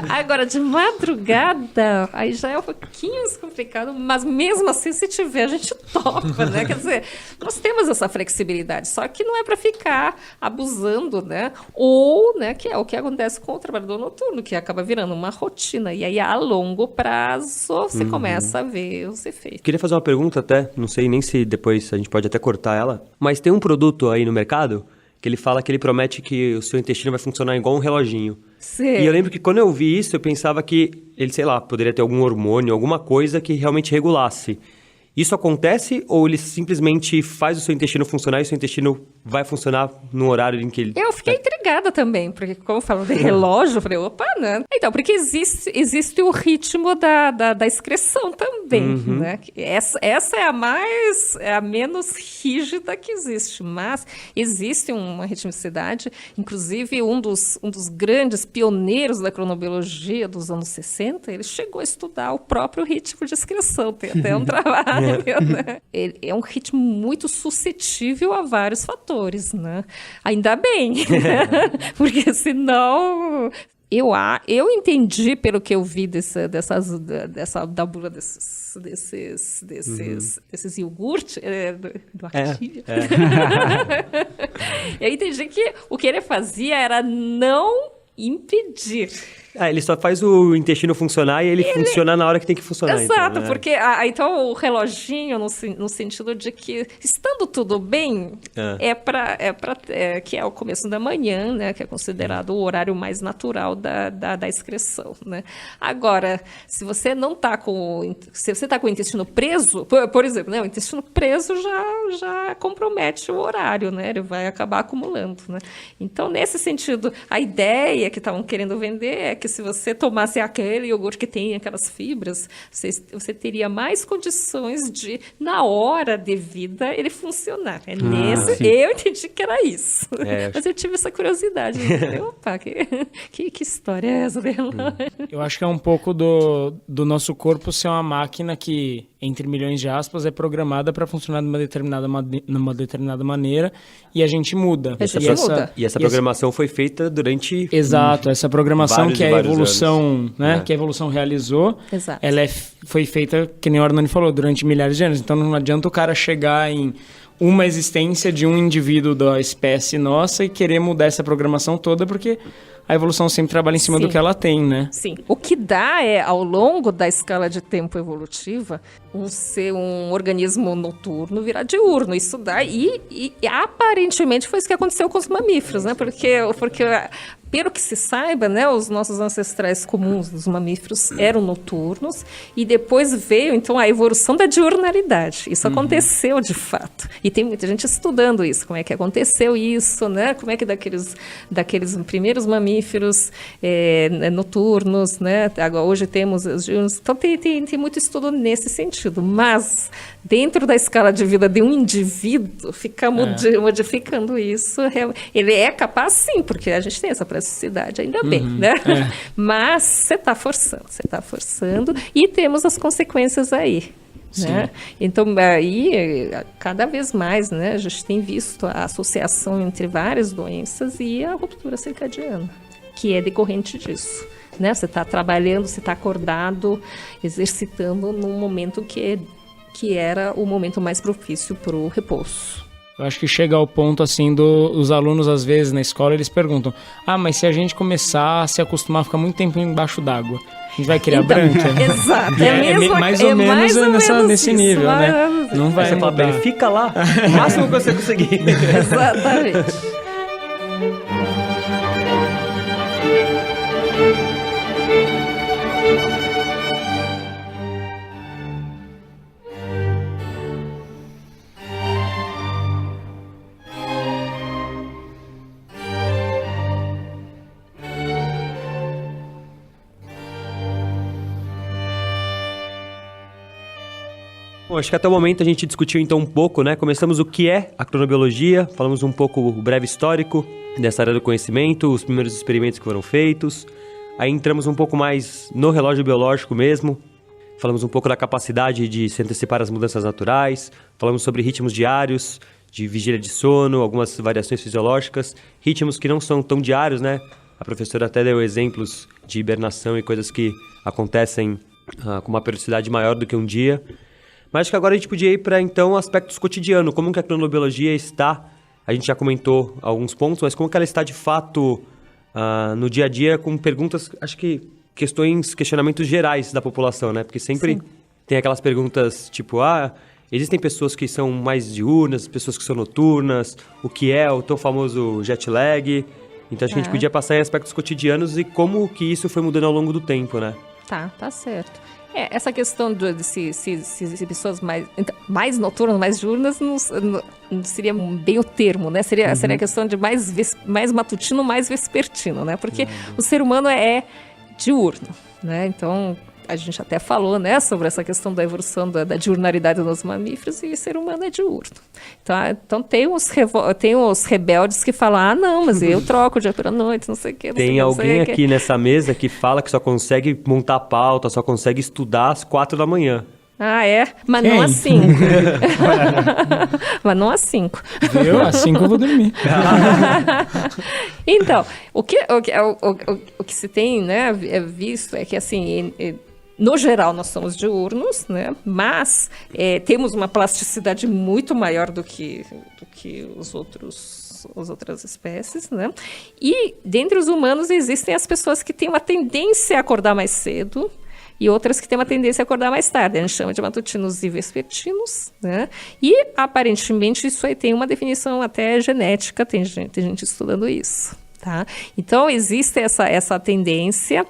Agora, de madrugada, aí já é um pouquinho mais complicado, mas mesmo assim, se tiver, a gente topa, né? Quer dizer, nós temos essa flexibilidade, só que não é para ficar abusando, né? Ou, né, que é o que acontece com o trabalhador noturno, que acaba virando numa rotina. E aí, a longo prazo, você começa a ver os efeitos. Queria fazer uma pergunta até, não sei nem se depois a gente pode até cortar ela, mas tem um produto aí no mercado que ele fala que ele promete que o seu intestino vai funcionar igual um reloginho. Sim. E eu lembro que quando eu vi isso, eu pensava que ele, sei lá, poderia ter algum hormônio, alguma coisa que realmente regulasse. Isso acontece ou ele simplesmente faz o seu intestino funcionar e o seu intestino vai funcionar no horário em que ele... Eu fiquei intrigada também, porque como eu falo de relógio, eu falei, opa, né? Então, porque existe o ritmo da excreção também, né? Essa é a menos rígida que existe, mas existe uma ritmicidade, inclusive um dos grandes pioneiros da cronobiologia dos anos 60, ele chegou a estudar o próprio ritmo de excreção, tem até um trabalho, né? Ele é um ritmo muito suscetível a vários fatores, né? Ainda bem, né? Porque senão... Eu entendi, pelo que eu vi da bula desses iogurtes do Activia. Eu entendi que o que ele fazia era não impedir. Ele só faz o intestino funcionar e ele funciona na hora que tem que funcionar. Exato, então, né? porque então o reloginho, no sentido de que, estando tudo bem, que é o começo da manhã, né, que é considerado o horário mais natural da excreção, né? Agora, se você não está se você está com o intestino preso, por exemplo, né, o intestino preso já compromete o horário, né? Ele vai acabar acumulando, né? Então, nesse sentido, a ideia que estavam querendo vender é que se você tomasse aquele iogurte que tem aquelas fibras, você teria mais condições de, na hora devida, ele funcionar. Eu entendi que era isso. Mas eu tive essa curiosidade. Opa, que história é essa? Eu acho que é um pouco do nosso corpo ser uma máquina que, entre milhões de aspas, é programada para funcionar de uma determinada maneira e a gente muda. E essa programação foi feita durante... Exato, essa programação que a evolução, né, que a evolução realizou, ela foi feita, que nem o Arnone falou, durante milhares de anos. Então não adianta o cara chegar em uma existência de um indivíduo da espécie nossa e querer mudar essa programação toda, porque a evolução sempre trabalha em cima do que ela tem, né? Sim. O que dá é, ao longo da escala de tempo evolutiva, um organismo noturno virar diurno. Isso dá, e aparentemente foi isso que aconteceu com os mamíferos, né? Porque pelo que se saiba, né, os nossos ancestrais comuns dos mamíferos eram noturnos e depois veio, então, a evolução da diurnalidade. Isso aconteceu de fato. E tem muita gente estudando isso, como é que aconteceu isso, né? Como é que daqueles primeiros mamíferos noturnos, né? Agora, hoje temos os diurnos. Então, tem muito estudo nesse sentido. Mas, dentro da escala de vida de um indivíduo, ficar modificando isso, ele é capaz, sim, porque a gente tem essa plasticidade, ainda bem, né? Mas você está forçando e temos as consequências aí. Né? Então, aí, cada vez mais, né, a gente tem visto a associação entre várias doenças e a ruptura circadiana, que é decorrente disso. Né? Você está trabalhando, você está acordado, exercitando num momento que era o momento mais propício para o repouso. Eu acho que chega ao ponto, assim, os alunos, às vezes, na escola, eles perguntam: mas se a gente começar a se acostumar a ficar muito tempo embaixo d'água, a gente vai criar branca? Exato. Mais ou menos nesse nível, né? Não vai mudar. Bem, fica lá, o máximo que você conseguir. Exatamente. Bom, acho que até o momento a gente discutiu então um pouco, né? Começamos o que é a cronobiologia, falamos um pouco o breve histórico dessa área do conhecimento, os primeiros experimentos que foram feitos. Aí entramos um pouco mais no relógio biológico mesmo, falamos um pouco da capacidade de se antecipar às mudanças naturais, falamos sobre ritmos diários, de vigília de sono, algumas variações fisiológicas, ritmos que não são tão diários, né? A professora até deu exemplos de hibernação e coisas que acontecem com uma periodicidade maior do que um dia. Mas acho que agora a gente podia ir para, então, aspectos cotidianos. Como que a cronobiologia está, a gente já comentou alguns pontos, mas como que ela está, de fato, no dia a dia, com perguntas, acho que questionamentos gerais da população, né? Porque sempre tem aquelas perguntas tipo, existem pessoas que são mais diurnas, pessoas que são noturnas, o que é o tão famoso jet lag. Então acho que a gente podia passar em aspectos cotidianos e como que isso foi mudando ao longo do tempo, né? Tá certo. Essa questão de se pessoas mais noturnas, mais diurnas, não seria bem o termo, né? Seria a questão de mais matutino, mais vespertino, né? Porque o ser humano é diurno, né? Então, a gente até falou, né, sobre essa questão da evolução da diurnalidade dos mamíferos, e o ser humano é diurno. Então tem os rebeldes que falam, não, mas eu troco o dia pela noite, não sei o quê. Tem alguém aqui nessa mesa que fala que só consegue montar pauta, só consegue estudar às 4 da manhã. Mas não às 5. Mas não às 5. Eu, às 5 eu vou dormir. Então, o que se tem, né, visto é que, assim, no geral nós somos diurnos, né, mas temos uma plasticidade muito maior do que as outras espécies, né? E dentre os humanos existem as pessoas que têm uma tendência a acordar mais cedo, e outras que têm uma tendência a acordar mais tarde. A gente chama de matutinos e vespertinos, né? E, aparentemente, isso aí tem uma definição até genética, tem gente estudando isso, tá? Então, existe essa tendência,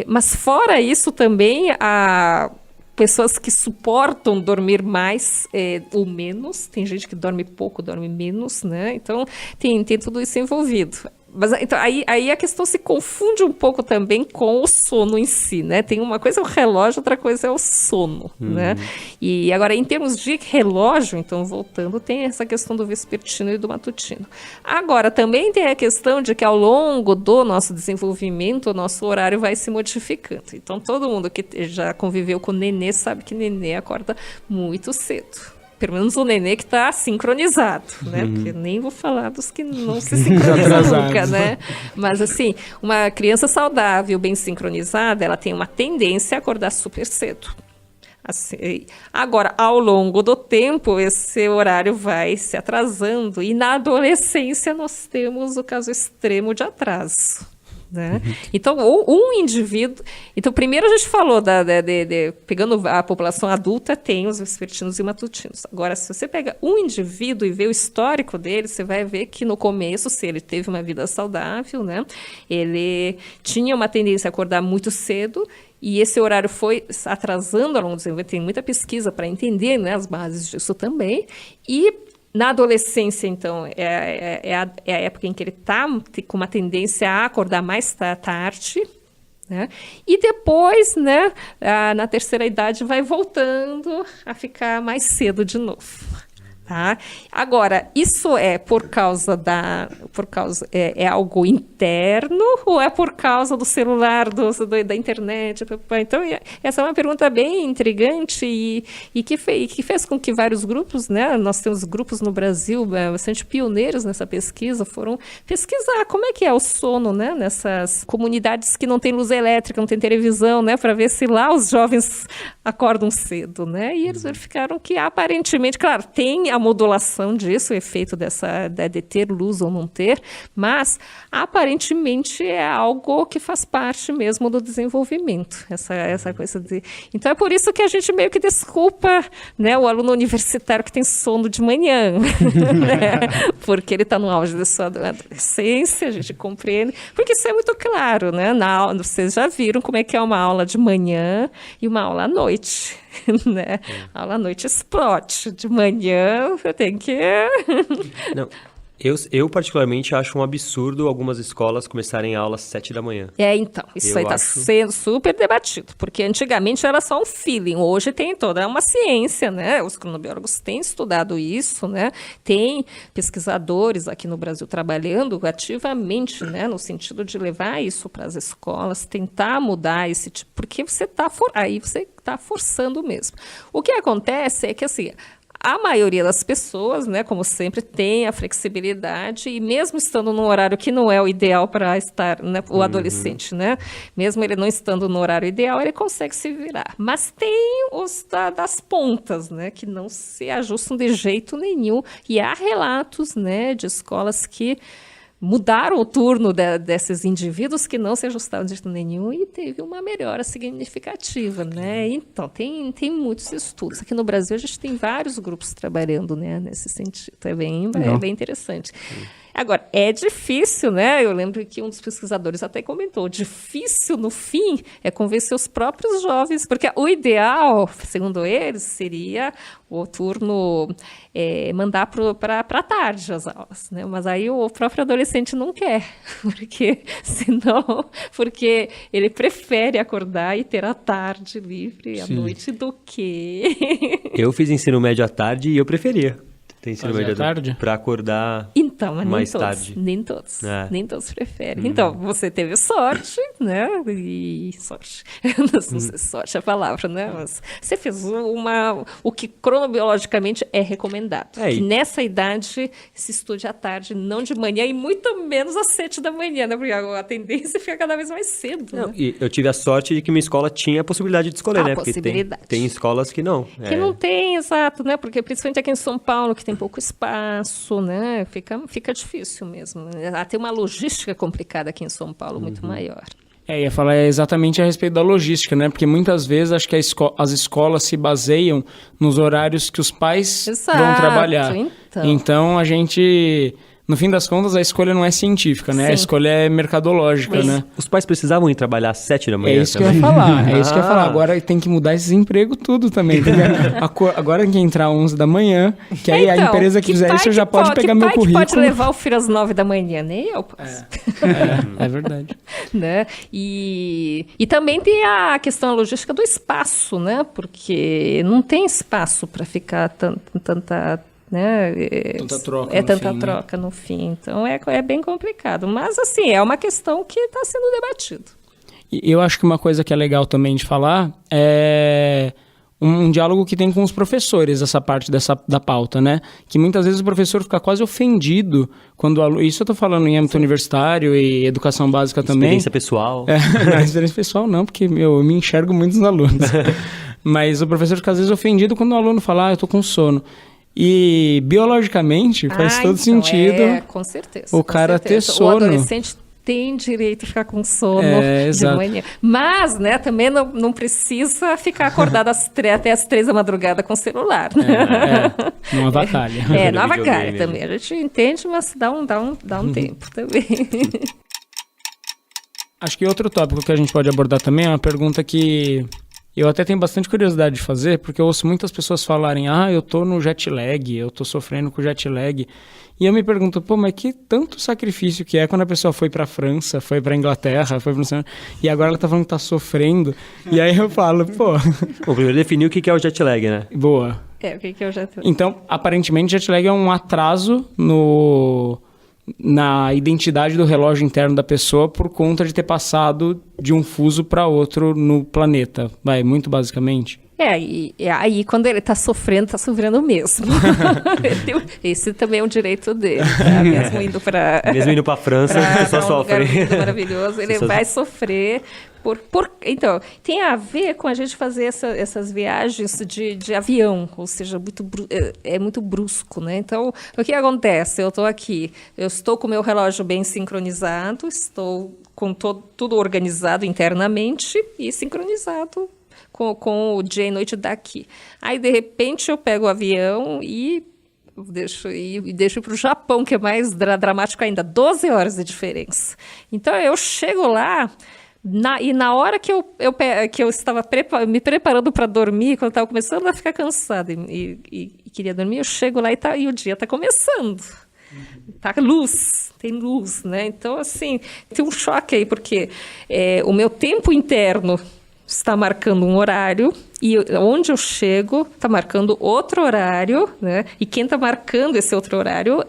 mas fora isso também, há pessoas que suportam dormir mais ou menos, tem gente que dorme pouco, dorme menos, né? Então, tem tudo isso envolvido. Mas então, aí a questão se confunde um pouco também com o sono em si, né? Tem uma coisa é o relógio, outra coisa é o sono, né? E agora, em termos de relógio, então, voltando, tem essa questão do vespertino e do matutino. Agora, também tem a questão de que ao longo do nosso desenvolvimento, o nosso horário vai se modificando. Então, todo mundo que já conviveu com nenê sabe que nenê acorda muito cedo. Pelo menos o nenê que está sincronizado, né? Porque nem vou falar dos que não se sincronizam nunca, né? Mas, assim, uma criança saudável, bem sincronizada, ela tem uma tendência a acordar super cedo. Assim, agora, ao longo do tempo, esse horário vai se atrasando. E na adolescência nós temos o caso extremo de atraso. Né? Então, um indivíduo... Então, primeiro a gente falou, pegando a população adulta, tem os vespertinos e matutinos. Agora, se você pega um indivíduo e vê o histórico dele, você vai ver que no começo, se ele teve uma vida saudável, né? Ele tinha uma tendência a acordar muito cedo, e esse horário foi atrasando ao longo do desenvolvimento. Tem muita pesquisa para entender, né, as bases disso também. E na adolescência, então, é a época em que ele está com uma tendência a acordar mais tarde, né? E depois, né, na terceira idade, vai voltando a ficar mais cedo de novo. Tá? Agora, isso é é algo interno ou é por causa do celular, da internet? Então, essa é uma pergunta bem intrigante e que fez com que vários grupos, né? Nós temos grupos no Brasil bastante pioneiros nessa pesquisa, foram pesquisar como é que é o sono, né? Nessas comunidades que não tem luz elétrica, não tem televisão, né? Para ver se lá os jovens acordam cedo, né? E eles verificaram que aparentemente, claro, tem a modulação disso, o efeito de ter luz ou não ter, mas aparentemente é algo que faz parte mesmo do desenvolvimento, essa coisa de... Então é por isso que a gente meio que desculpa, né, o aluno universitário que tem sono de manhã, né? Porque ele está no auge da sua adolescência, a gente compreende, porque isso é muito claro, né? Vocês já viram como é que é uma aula de manhã e uma aula à noite. Né? A aula à noite explode. De manhã eu tenho que... Não, eu particularmente acho um absurdo algumas escolas começarem a aula às 7 da manhã. Então, isso aí está sendo super debatido, porque antigamente era só um feeling, hoje tem toda uma ciência, né? Os cronobiólogos têm estudado isso, né? Tem pesquisadores aqui no Brasil trabalhando ativamente, né? No sentido de levar isso para as escolas, tentar mudar esse tipo, porque você está forçando mesmo. O que acontece é que, assim, a maioria das pessoas, né, como sempre, tem a flexibilidade e mesmo estando num horário que não é o ideal para estar, né, o adolescente, né, mesmo ele não estando no horário ideal, ele consegue se virar. Mas tem os das pontas, né, que não se ajustam de jeito nenhum. E há relatos, né, de escolas que mudaram o turno desses indivíduos que não se ajustavam de jeito nenhum e teve uma melhora significativa, né? Então, tem muitos estudos. Aqui no Brasil, a gente tem vários grupos trabalhando, né, nesse sentido. É bem interessante. Agora, é difícil, né? Eu lembro que um dos pesquisadores até comentou, difícil, no fim, é convencer os próprios jovens, porque o ideal, segundo eles, seria o turno mandar para a tarde as aulas, né? Mas aí o próprio adolescente não quer, porque ele prefere acordar e ter a tarde livre, à noite, do que... Eu fiz ensino médio à tarde e eu preferia. Tem ensino médio tarde? Para acordar mas mais nem todos, tarde. Nem todos preferem. Então, você teve sorte, né? E sorte. Não sei se sorte é a palavra, né? Mas você fez o que cronobiologicamente é recomendado. Que nessa idade se estude à tarde, não de manhã, e muito menos às 7 da manhã, né? Porque a tendência fica cada vez mais cedo. Não, né? E eu tive a sorte de que minha escola tinha a possibilidade de escolher, né? Porque tem escolas que não. Que não tem, exato, né? Porque principalmente aqui em São Paulo, que tem pouco espaço, né? Fica difícil mesmo. Tem uma logística complicada aqui em São Paulo, muito maior. Ia falar exatamente a respeito da logística, né? Porque muitas vezes acho que as escolas se baseiam nos horários que os pais vão trabalhar. Então a gente... No fim das contas, a escolha não é científica, né? Sim. A escolha é mercadológica, né? Os pais precisavam ir trabalhar às 7 da manhã. É isso que eu ia falar. Agora tem que mudar esses empregos tudo também. Agora tem que entrar às 11 da manhã, que aí a empresa que fizer isso já pode pegar meu currículo. Pode levar o filho às 9 da manhã, nem eu posso. É verdade. Né? E também tem a questão logística do espaço, né? Porque não tem espaço para ficar tanta... Né? Tanta troca no fim. Então é bem complicado. Mas assim, é uma questão que está sendo debatido. E eu acho que uma coisa que é legal também de falar é um diálogo que tem com os professores, essa parte da pauta, né? Que muitas vezes o professor fica quase ofendido quando o aluno... Isso eu estou falando em âmbito universitário e educação básica também. Experiência pessoal. Não, experiência pessoal não, porque eu me enxergo muito nos alunos. Mas o professor fica às vezes ofendido quando o aluno fala, eu estou com sono. E biologicamente faz todo sentido. Com certeza. O cara ter sono. O adolescente tem direito a ficar com sono de manhã. Mas, né, também não precisa ficar acordado até as 3 da madrugada com o celular. Não avacalha. Não avacalha também. A gente entende, mas dá um tempo também. Acho que outro tópico que a gente pode abordar também é uma pergunta que... Eu até tenho bastante curiosidade de fazer, porque eu ouço muitas pessoas falarem, eu tô no jet lag, eu tô sofrendo com jet lag. E eu me pergunto, mas que tanto sacrifício que é quando a pessoa foi pra França, foi pra Inglaterra, foi pra... E agora ela tá falando que tá sofrendo. E aí eu falo, Bom, primeiro definir o que é o jet lag, né? Boa. O que é o jet lag? Então, aparentemente, jet lag é um atraso na identidade do relógio interno da pessoa por conta de ter passado de um fuso para outro no planeta. Muito basicamente. E aí quando ele tá sofrendo mesmo. Esse também é um direito dele. Tá? Mesmo indo para a França, a pessoa sofre. Maravilhoso, ele vai sofrer. Então, tem a ver com a gente fazer essas viagens de avião, ou seja, é muito brusco, né? Então, o que acontece? Eu estou aqui, eu estou com o meu relógio bem sincronizado, estou com tudo organizado internamente e sincronizado com o dia e noite daqui. Aí, de repente, eu pego o avião e deixo para o Japão, que é mais dramático ainda, 12 horas de diferença. Então, eu chego lá... Na hora que eu estava me preparando para dormir, quando eu estava começando a ficar cansada e queria dormir, eu chego lá e o dia está começando. Tem luz, né? Então, assim, tem um choque aí, porque o meu tempo interno está marcando um horário e onde eu chego está marcando outro horário, né? E quem está marcando esse outro horário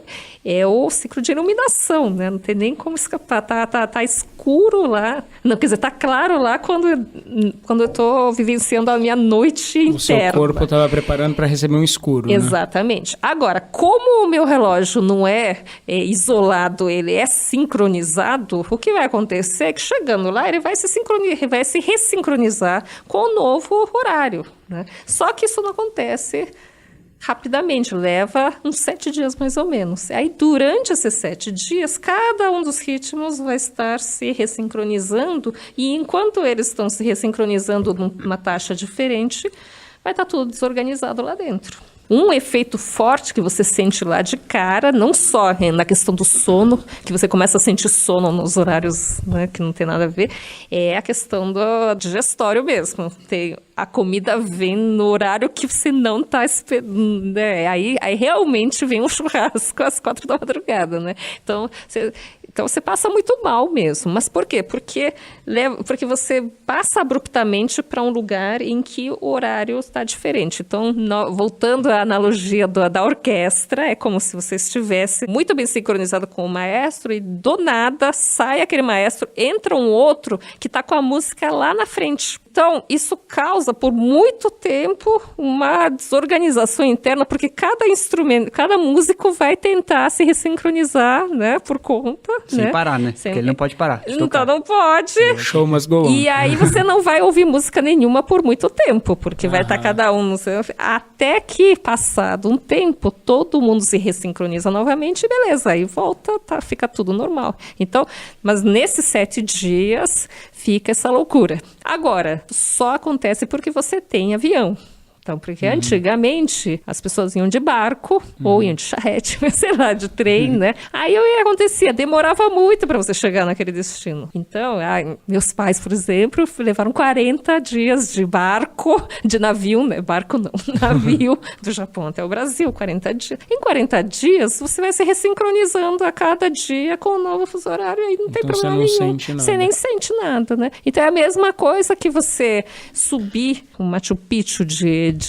é o ciclo de iluminação, né? Não tem nem como escapar. Tá escuro lá. Não, quer dizer, tá claro lá quando eu estou vivenciando a minha noite interna. O seu corpo estava preparando para receber um escuro, Exatamente. Né? Agora, como o meu relógio não é isolado, ele é sincronizado, o que vai acontecer é que chegando lá, ele vai se ressincronizar com o novo horário, né? Só que isso não acontece rapidamente, leva uns 7 dias mais ou menos. Aí, durante esses 7 dias, cada um dos ritmos vai estar se ressincronizando, e enquanto eles estão se ressincronizando numa taxa diferente, vai estar tudo desorganizado lá dentro. Um efeito forte que você sente lá de cara, não só na questão do sono, que você começa a sentir sono nos horários, né, que não tem nada a ver, é a questão do digestório mesmo. A comida vem no horário que você não está esperando, né? Aí realmente vem um churrasco às 4 da madrugada, né? Então você passa muito mal mesmo. Mas por quê? Porque você passa abruptamente para um lugar em que o horário está diferente. Então, voltando à analogia da orquestra, é como se você estivesse muito bem sincronizado com o maestro e do nada sai aquele maestro, entra um outro que está com a música lá na frente. Então, isso causa por muito tempo uma desorganização interna, porque cada instrumento, cada músico vai tentar se ressincronizar, né, por conta. Sem parar, né? Porque ele não pode parar. Então não pode. Show must go on. E aí você não vai ouvir música nenhuma por muito tempo, porque vai estar cada um no seu... Até que, passado um tempo, todo mundo se ressincroniza novamente e beleza, aí volta, fica tudo normal. Então, mas nesses 7 dias fica essa loucura. Agora, só acontece porque você tem avião. Então, porque antigamente as pessoas iam de barco, ou iam de charrete, sei lá, de trem, né? Aí o que acontecia? Demorava muito para você chegar naquele destino. Então, meus pais, por exemplo, levaram 40 dias de barco, de navio, né? Barco não, navio, do Japão até o Brasil, 40 dias. Em 40 dias, você vai se ressincronizando a cada dia com o novo fuso horário, aí não tem problema nenhum. Você nem sente nada, né? Então, é a mesma coisa que você subir um Machu Picchu de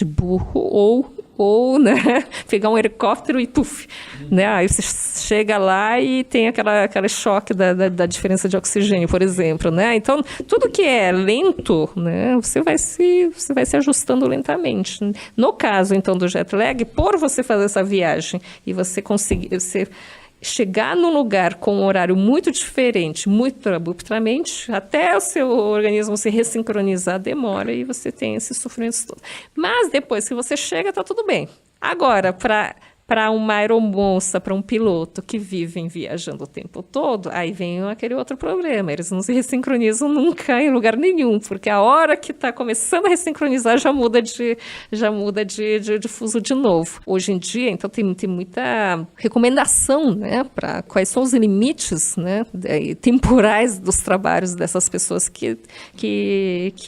burro ou né, pegar um helicóptero e puf, né? Aí você chega lá e tem aquele choque da diferença de oxigênio, por exemplo, né? Então, tudo que é lento, né, você vai se ajustando lentamente. No caso, então, do jet lag, por você fazer essa viagem e você conseguir... chegar num lugar com um horário muito diferente, muito abruptamente, até o seu organismo se ressincronizar demora e você tem esses sofrimentos todos. Mas depois que você chega, está tudo bem. Agora, para uma aeromoça, para um piloto que vivem viajando o tempo todo, aí vem aquele outro problema. Eles não se ressincronizam nunca em lugar nenhum, porque a hora que está começando a ressincronizar já muda de fuso de novo. Hoje em dia, então, tem muita recomendação, né, para quais são os limites, né, temporais dos trabalhos dessas pessoas que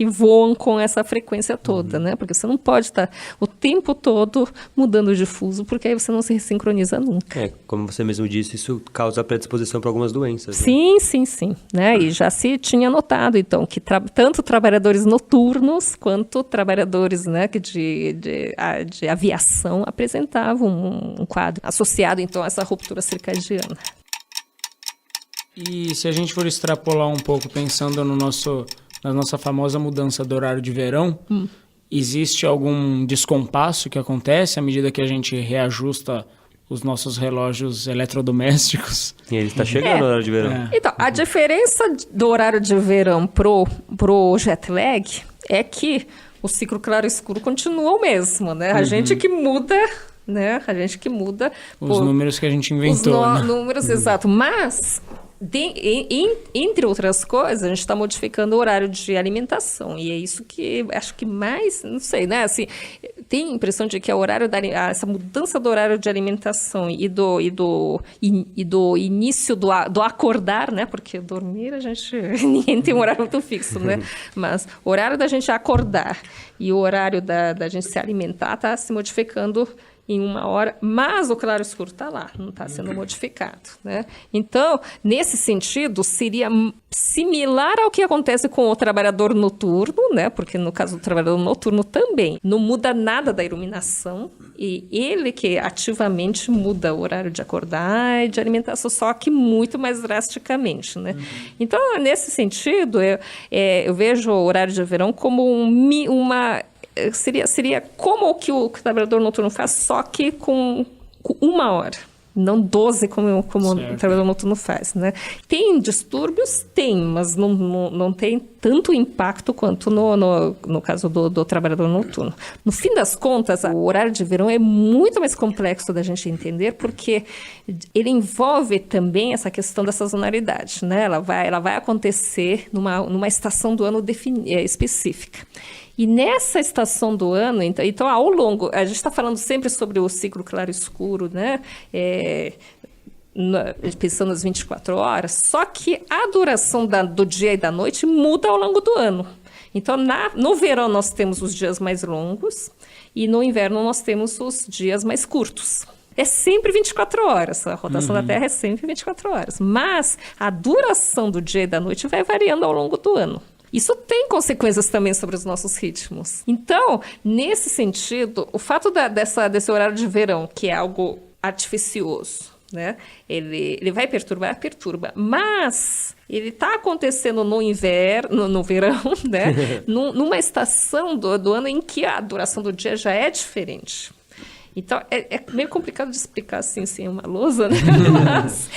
voam com essa frequência toda, né, porque você não pode estar o tempo todo mudando de fuso, porque aí você não se ressincroniza nunca. Como você mesmo disse, isso causa predisposição para algumas doenças. Sim, né? sim. Né? E já se tinha notado, então, que tanto trabalhadores noturnos quanto trabalhadores, né, de aviação apresentavam um quadro associado, então, a essa ruptura circadiana. E se a gente for extrapolar um pouco, pensando na nossa famosa mudança do horário de verão, existe algum descompasso que acontece à medida que a gente reajusta os nossos relógios eletrodomésticos? E ele está chegando no horário de verão. Então, a diferença do horário de verão pro jet lag é que o ciclo claro-escuro continua o mesmo, né? A gente que muda... né? A gente que muda... Os números que a gente inventou, né? Números, exato. Mas... entre outras coisas, a gente está modificando o horário de alimentação. E é isso que acho que mais, não sei, né? Assim, tem a impressão de que essa mudança do horário de alimentação e do início do acordar, né? Porque dormir ninguém tem um horário muito fixo, né? Mas o horário da gente acordar e o horário da gente se alimentar está se modificando em 1 hora, mas o claro-escuro está lá, não está sendo modificado, né? Então, nesse sentido, seria similar ao que acontece com o trabalhador noturno, né? Porque no caso do trabalhador noturno também não muda nada da iluminação, e ele que ativamente muda o horário de acordar e de alimentação, só que muito mais drasticamente, né? Então, nesse sentido, eu vejo o horário de verão como uma... Seria como o que o trabalhador noturno faz, só que com 1 hora. não 12 como o trabalhador noturno faz, né? Tem distúrbios? Tem, mas não tem tanto impacto quanto no caso do trabalhador noturno. No fim das contas, o horário de verão é muito mais complexo da gente entender, porque ele envolve também essa questão da sazonalidade, né? Ela vai acontecer numa estação do ano específica. E nessa estação do ano, então ao longo, a gente está falando sempre sobre o ciclo claro-escuro, né? Pensando nas 24 horas, só que a duração do dia e da noite muda ao longo do ano. Então, no verão nós temos os dias mais longos e no inverno nós temos os dias mais curtos. É sempre 24 horas, a rotação da Terra é sempre 24 horas, mas a duração do dia e da noite vai variando ao longo do ano. Isso tem consequências também sobre os nossos ritmos. Então, nesse sentido, o fato desse horário de verão, que é algo artificioso, né? Ele vai perturba, mas ele está acontecendo no inverno, no verão, né? Numa estação do ano em que a duração do dia já é diferente. Então, é meio complicado de explicar assim, sem uma lousa, né? Mas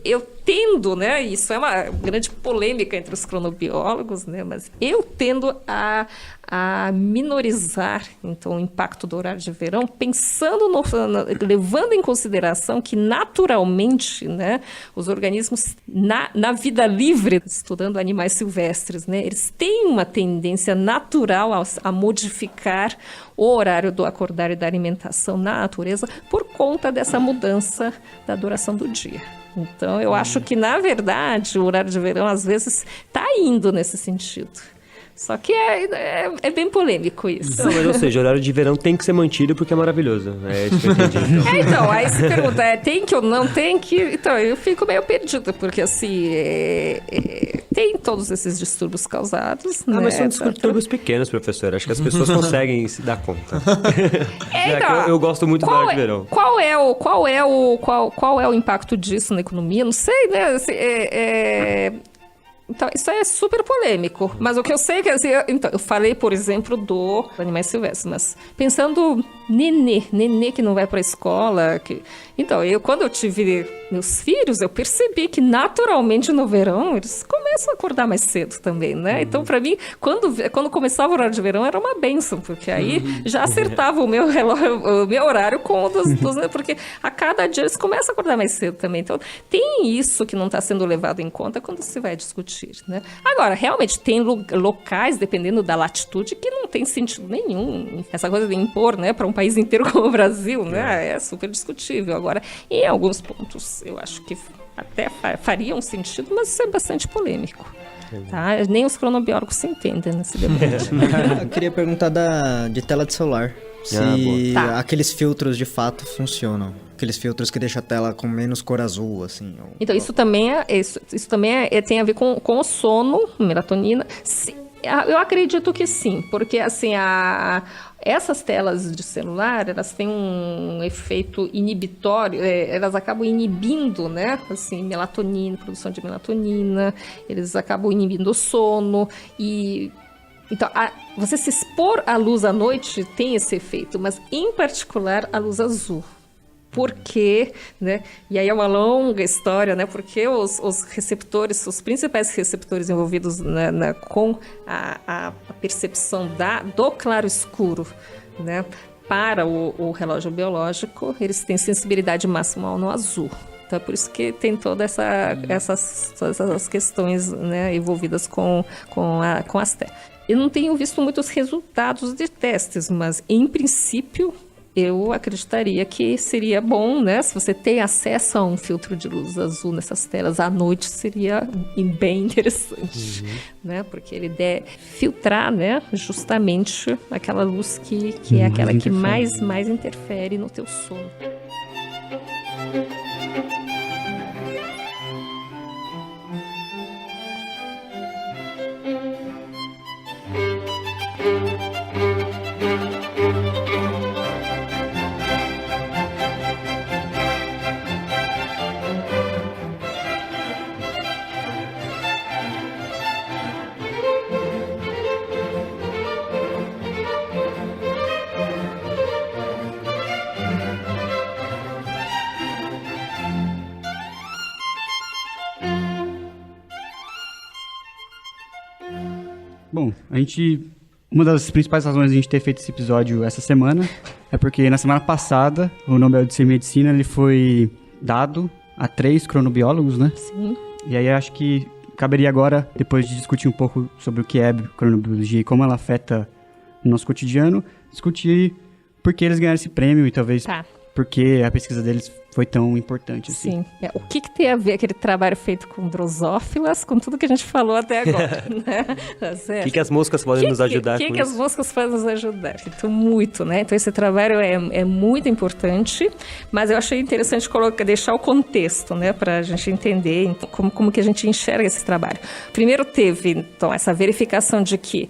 eu tendo, né? Isso é uma grande polêmica entre os cronobiólogos, né? Mas eu tendo a minorizar, então, o impacto do horário de verão, pensando levando em consideração que, naturalmente, né, os organismos, na vida livre, estudando animais silvestres, né, eles têm uma tendência natural a modificar o horário do acordar e da alimentação na natureza por conta dessa mudança da duração do dia. Então, eu acho que, na verdade, o horário de verão, às vezes, está indo nesse sentido. Só que é bem polêmico isso. Não, mas, ou seja, o horário de verão tem que ser mantido porque é maravilhoso. É isso que eu entendi. Então, aí se pergunta, tem que ou não tem que... Então, eu fico meio perdida, porque, assim, tem todos esses distúrbios causados, né? Mas são distúrbios pequenos, professor. Acho que as pessoas conseguem se dar conta. Então, eu gosto muito do horário de verão. Qual é o impacto disso na economia? Não sei, né? Assim, então, isso é super polêmico. Mas o que eu sei é que... Assim, eu falei, por exemplo, do animais silvestres, mas pensando nenê que não vai para a escola... Então, quando eu tive meus filhos, eu percebi que, naturalmente, no verão, eles começam a acordar mais cedo também, né? Então, para mim, quando começava o horário de verão, era uma bênção, porque aí já acertava o meu relógio, o meu horário com o dos né? Porque a cada dia eles começam a acordar mais cedo também. Então, tem isso que não está sendo levado em conta quando se vai discutir, né? Agora, realmente, tem locais, dependendo da latitude, que não tem sentido nenhum. Essa coisa de impor, né, para um país inteiro como o Brasil, né? É super discutível. Agora, em alguns pontos, eu acho que até faria um sentido, mas isso é bastante polêmico. Tá? Nem os cronobiólogos se entendem nesse debate. Eu queria perguntar de tela de celular. Se aqueles filtros de fato funcionam. Aqueles filtros que deixam a tela com menos cor azul, assim. Então, isso também tem a ver com o sono, melatonina. Eu acredito que sim, porque assim, essas telas de celular, elas têm um efeito inibitório, elas acabam inibindo, né, assim, melatonina, produção de melatonina, eles acabam inibindo o sono e... Então, você se expor à luz à noite tem esse efeito, mas em particular a luz azul. Por quê? Né? E aí é uma longa história, né? Porque os receptores, os principais receptores envolvidos com a percepção do claro-escuro, né? Para o relógio biológico, eles têm sensibilidade máxima no azul. Então é por isso que tem todas essas questões, né, envolvidas com as telas. Eu não tenho visto muitos resultados de testes, mas em princípio eu acreditaria que seria bom, né? Se você tem acesso a um filtro de luz azul nessas telas à noite, seria bem interessante, né? Porque ele deve filtrar, né, justamente aquela luz que é aquela que mais interfere no teu sono. Bom, uma das principais razões de a gente ter feito esse episódio essa semana é porque na semana passada o Nobel de Medicina ele foi dado a 3 cronobiólogos, né? Sim. E aí acho que caberia agora, depois de discutir um pouco sobre o que é cronobiologia e como ela afeta o nosso cotidiano, discutir por que eles ganharam esse prêmio e talvez por que a pesquisa deles foi tão importante assim. Sim. O que tem a ver aquele trabalho feito com drosófilas com tudo que a gente falou até agora, né? O que as moscas podem nos ajudar com isso? O que as moscas podem nos ajudar? Então, muito, né? Então, esse trabalho é muito importante, mas eu achei interessante deixar o contexto, né? Para a gente entender como que a gente enxerga esse trabalho. Primeiro teve, então, essa verificação de que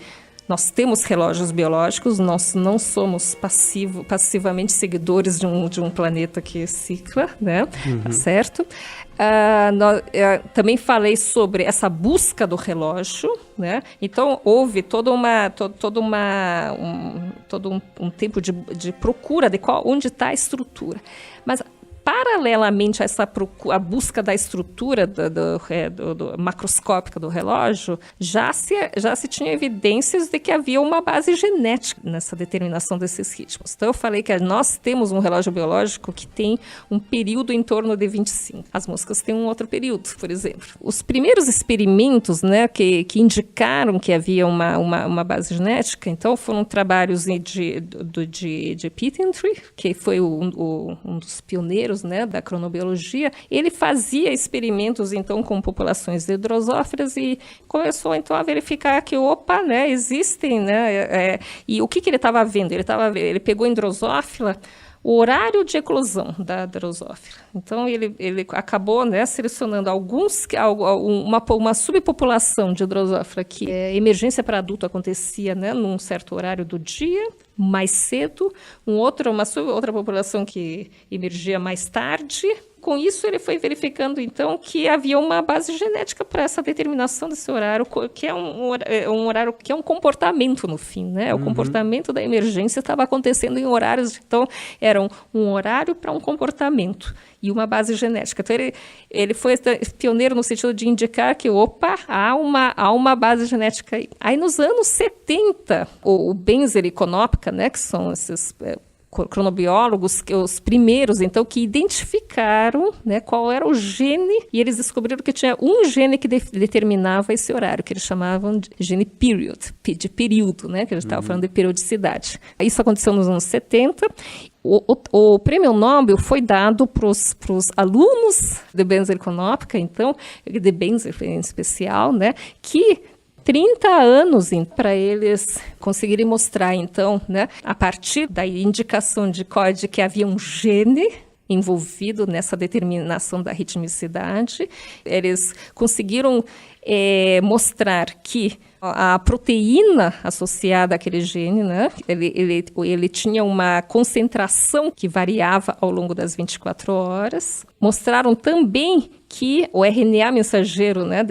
nós temos relógios biológicos, nós não somos passivamente seguidores de um planeta que cicla, né? Tá certo? Também falei sobre essa busca do relógio, né? Então, houve todo um tempo de procura de onde está a estrutura. Mas, paralelamente a a busca da estrutura do macroscópica do relógio, já se tinha evidências de que havia uma base genética nessa determinação desses ritmos. Então, eu falei que nós temos um relógio biológico que tem um período em torno de 25. As moscas têm um outro período, por exemplo. Os primeiros experimentos, né, que indicaram que havia uma base genética, então, foram trabalhos de Pittentry, que foi um dos pioneiros, né, da cronobiologia. Ele fazia experimentos então com populações de drosófilas e começou então a verificar que né, existem, né, e o que ele estava vendo? Ele pegou em drosófila o horário de eclosão da drosófila. Então, ele acabou, né, selecionando uma subpopulação de drosófila que a emergência para adulto acontecia, né, num certo horário do dia, mais cedo, uma outra população que emergia mais tarde. Com isso, ele foi verificando, então, que havia uma base genética para essa determinação desse horário, que é um horário que é um comportamento, no fim, né? O comportamento da emergência estava acontecendo em horários, então, era um horário para um comportamento e uma base genética. Então, ele foi pioneiro no sentido de indicar que, há uma base genética aí. Aí, nos anos 70, o Benzer e Konopka, né, que são esses cronobiólogos, os primeiros, então, que identificaram, né, qual era o gene, e eles descobriram que tinha um gene que determinava esse horário, que eles chamavam de gene period, de período, né, que a gente estava falando de periodicidade. Isso aconteceu nos anos 70. O prêmio Nobel foi dado para os alunos de Benzer e Konopka, então, de Benzer em especial, né, que 30 anos para eles conseguirem mostrar, então, né, a partir da indicação de código que havia um gene envolvido nessa determinação da ritmicidade, eles conseguiram mostrar que a proteína associada àquele gene, né, ele tinha uma concentração que variava ao longo das 24 horas. Mostraram também que o RNA mensageiro, né,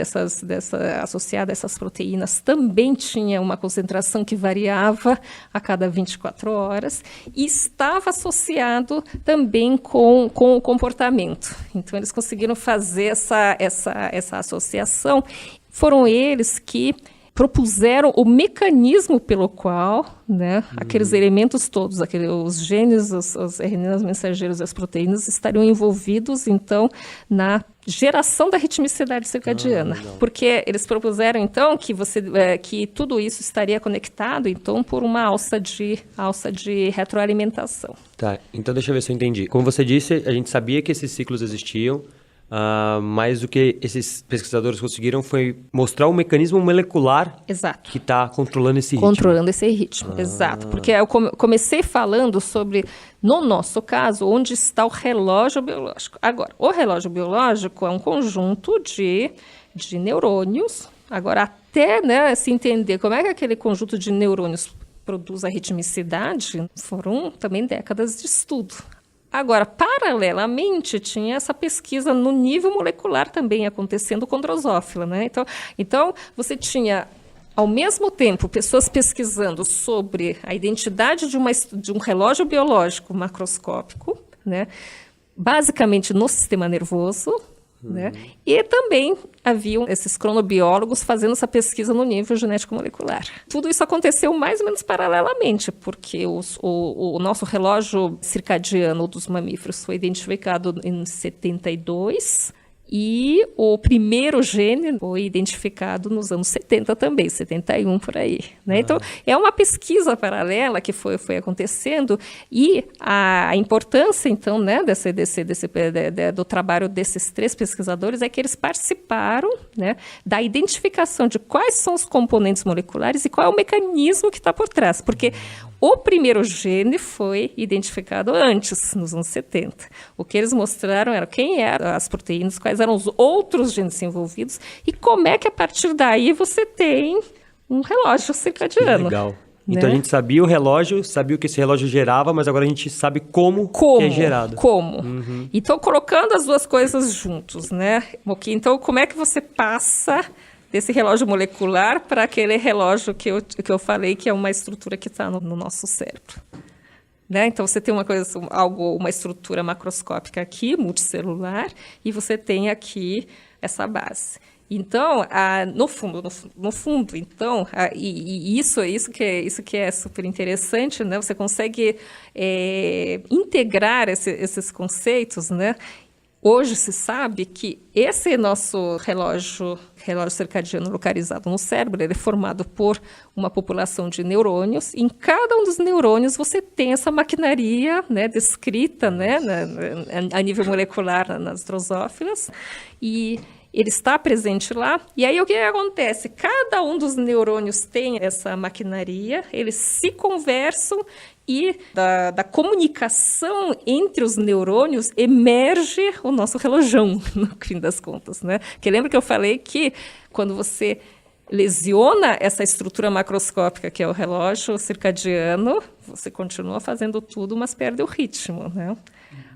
associado a essas proteínas, também tinha uma concentração que variava a cada 24 horas e estava associado também com o comportamento. Então, eles conseguiram fazer essa associação. Foram eles que propuseram o mecanismo pelo qual, né, aqueles elementos todos, os genes, os RNAs mensageiros e as proteínas estariam envolvidos, então, na geração da ritmicidade circadiana. Porque eles propuseram, então, que tudo isso estaria conectado, então, por uma alça de retroalimentação. Tá, então deixa eu ver se eu entendi. Como você disse, a gente sabia que esses ciclos existiam, mas o que esses pesquisadores conseguiram foi mostrar o mecanismo molecular Exato. Que está controlando esse ritmo. Controlando esse ritmo, exato. Porque eu comecei falando sobre, no nosso caso, onde está o relógio biológico. Agora, o relógio biológico é um conjunto de neurônios. Agora, até, né, se entender como é que aquele conjunto de neurônios produz a ritmicidade, foram também décadas de estudo. Agora, paralelamente, tinha essa pesquisa no nível molecular também acontecendo com drosófila, né? Então, você tinha, ao mesmo tempo, pessoas pesquisando sobre a identidade de um relógio biológico macroscópico, né? Basicamente no sistema nervoso, Né? E também haviam esses cronobiólogos fazendo essa pesquisa no nível genético molecular. Tudo isso aconteceu mais ou menos paralelamente, porque o nosso relógio circadiano dos mamíferos foi identificado em 72, e o primeiro gene foi identificado nos anos 70 também, 71 por aí. Né? Então, é uma pesquisa paralela que foi acontecendo, e a importância, então, né, do trabalho desses 3 pesquisadores é que eles participaram, né, da identificação de quais são os componentes moleculares e qual é o mecanismo que está por trás, porque o primeiro gene foi identificado antes, nos anos 70. O que eles mostraram era quem eram as proteínas, quais eram os outros genes envolvidos e como é que a partir daí você tem um relógio circadiano. Legal. Então a gente sabia o relógio, sabia o que esse relógio gerava, mas agora a gente sabe como que é gerado. Como. Então, colocando as duas coisas juntos, né? Então, como é que você passa desse relógio molecular para aquele relógio que eu falei que é uma estrutura que está no nosso cérebro? Né? Então, você tem uma estrutura macroscópica aqui, multicelular, e você tem aqui essa base. Então, no fundo, então, isso que é super interessante, né? Você consegue integrar esses conceitos, né? Hoje se sabe que esse nosso relógio circadiano localizado no cérebro, ele é formado por uma população de neurônios. Em cada um dos neurônios você tem essa maquinaria, né, descrita, né, a nível molecular nas drosófilas, e ele está presente lá. E aí o que acontece? Cada um dos neurônios tem essa maquinaria, eles se conversam, e da comunicação entre os neurônios emerge o nosso relógio, no fim das contas, né? Porque lembra que eu falei que quando você lesiona essa estrutura macroscópica que é o relógio circadiano, você continua fazendo tudo, mas perde o ritmo, né?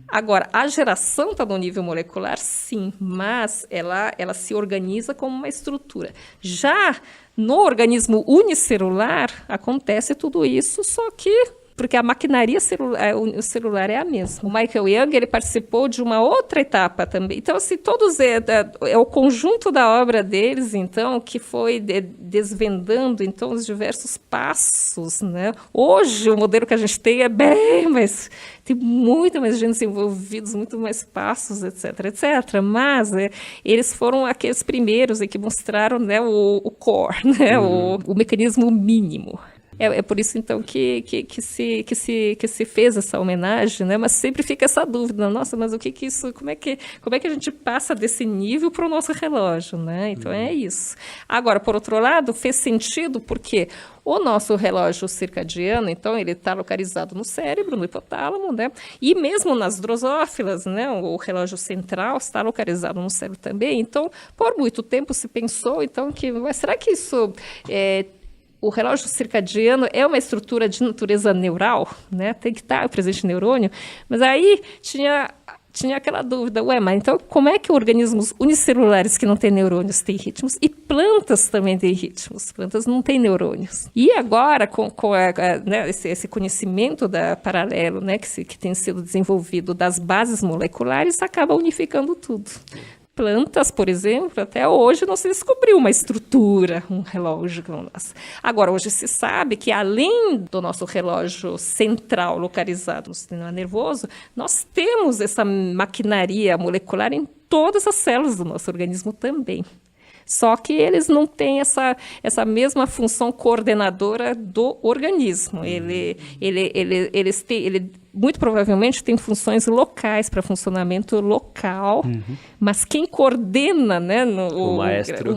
Agora, a geração está no nível molecular, sim, mas ela se organiza como uma estrutura. Já no organismo unicelular, acontece tudo isso, só que porque a maquinaria celular é a mesma. O Michael Young, ele participou de uma outra etapa também. Então, assim, todos é o conjunto da obra deles, então, que foi desvendando, então, os diversos passos, né? Hoje, o modelo que a gente tem é bem mais... Tem muito mais genes envolvidos, muito mais passos, etc., etc. Mas eles foram aqueles primeiros que mostraram, né, o core, né, o mecanismo mínimo. É por isso, então, que se fez essa homenagem, né? Mas sempre fica essa dúvida, nossa, mas o que isso, como é que a gente passa desse nível para o nosso relógio, né? Então, é isso. Agora, por outro lado, fez sentido porque o nosso relógio circadiano, então, ele está localizado no cérebro, no hipotálamo, né? E mesmo nas drosófilas, né? O relógio central está localizado no cérebro também. Então, por muito tempo se pensou, então, mas será que isso o relógio circadiano é uma estrutura de natureza neural, né? Tem que estar presente neurônio, mas aí tinha aquela dúvida, mas então como é que organismos unicelulares que não têm neurônios têm ritmos e plantas também têm ritmos? Plantas não têm neurônios. E agora, com né, esse conhecimento paralelo, né, que tem sido desenvolvido das bases moleculares, acaba unificando tudo. Plantas, por exemplo, até hoje não se descobriu uma estrutura, um relógio como nós. Agora, hoje se sabe que, além do nosso relógio central localizado no sistema nervoso, nós temos essa maquinaria molecular em todas as células do nosso organismo também. Só que eles não têm essa mesma função coordenadora do organismo. Ele muito provavelmente tem funções locais para funcionamento local, mas quem coordena, né, o maestrão,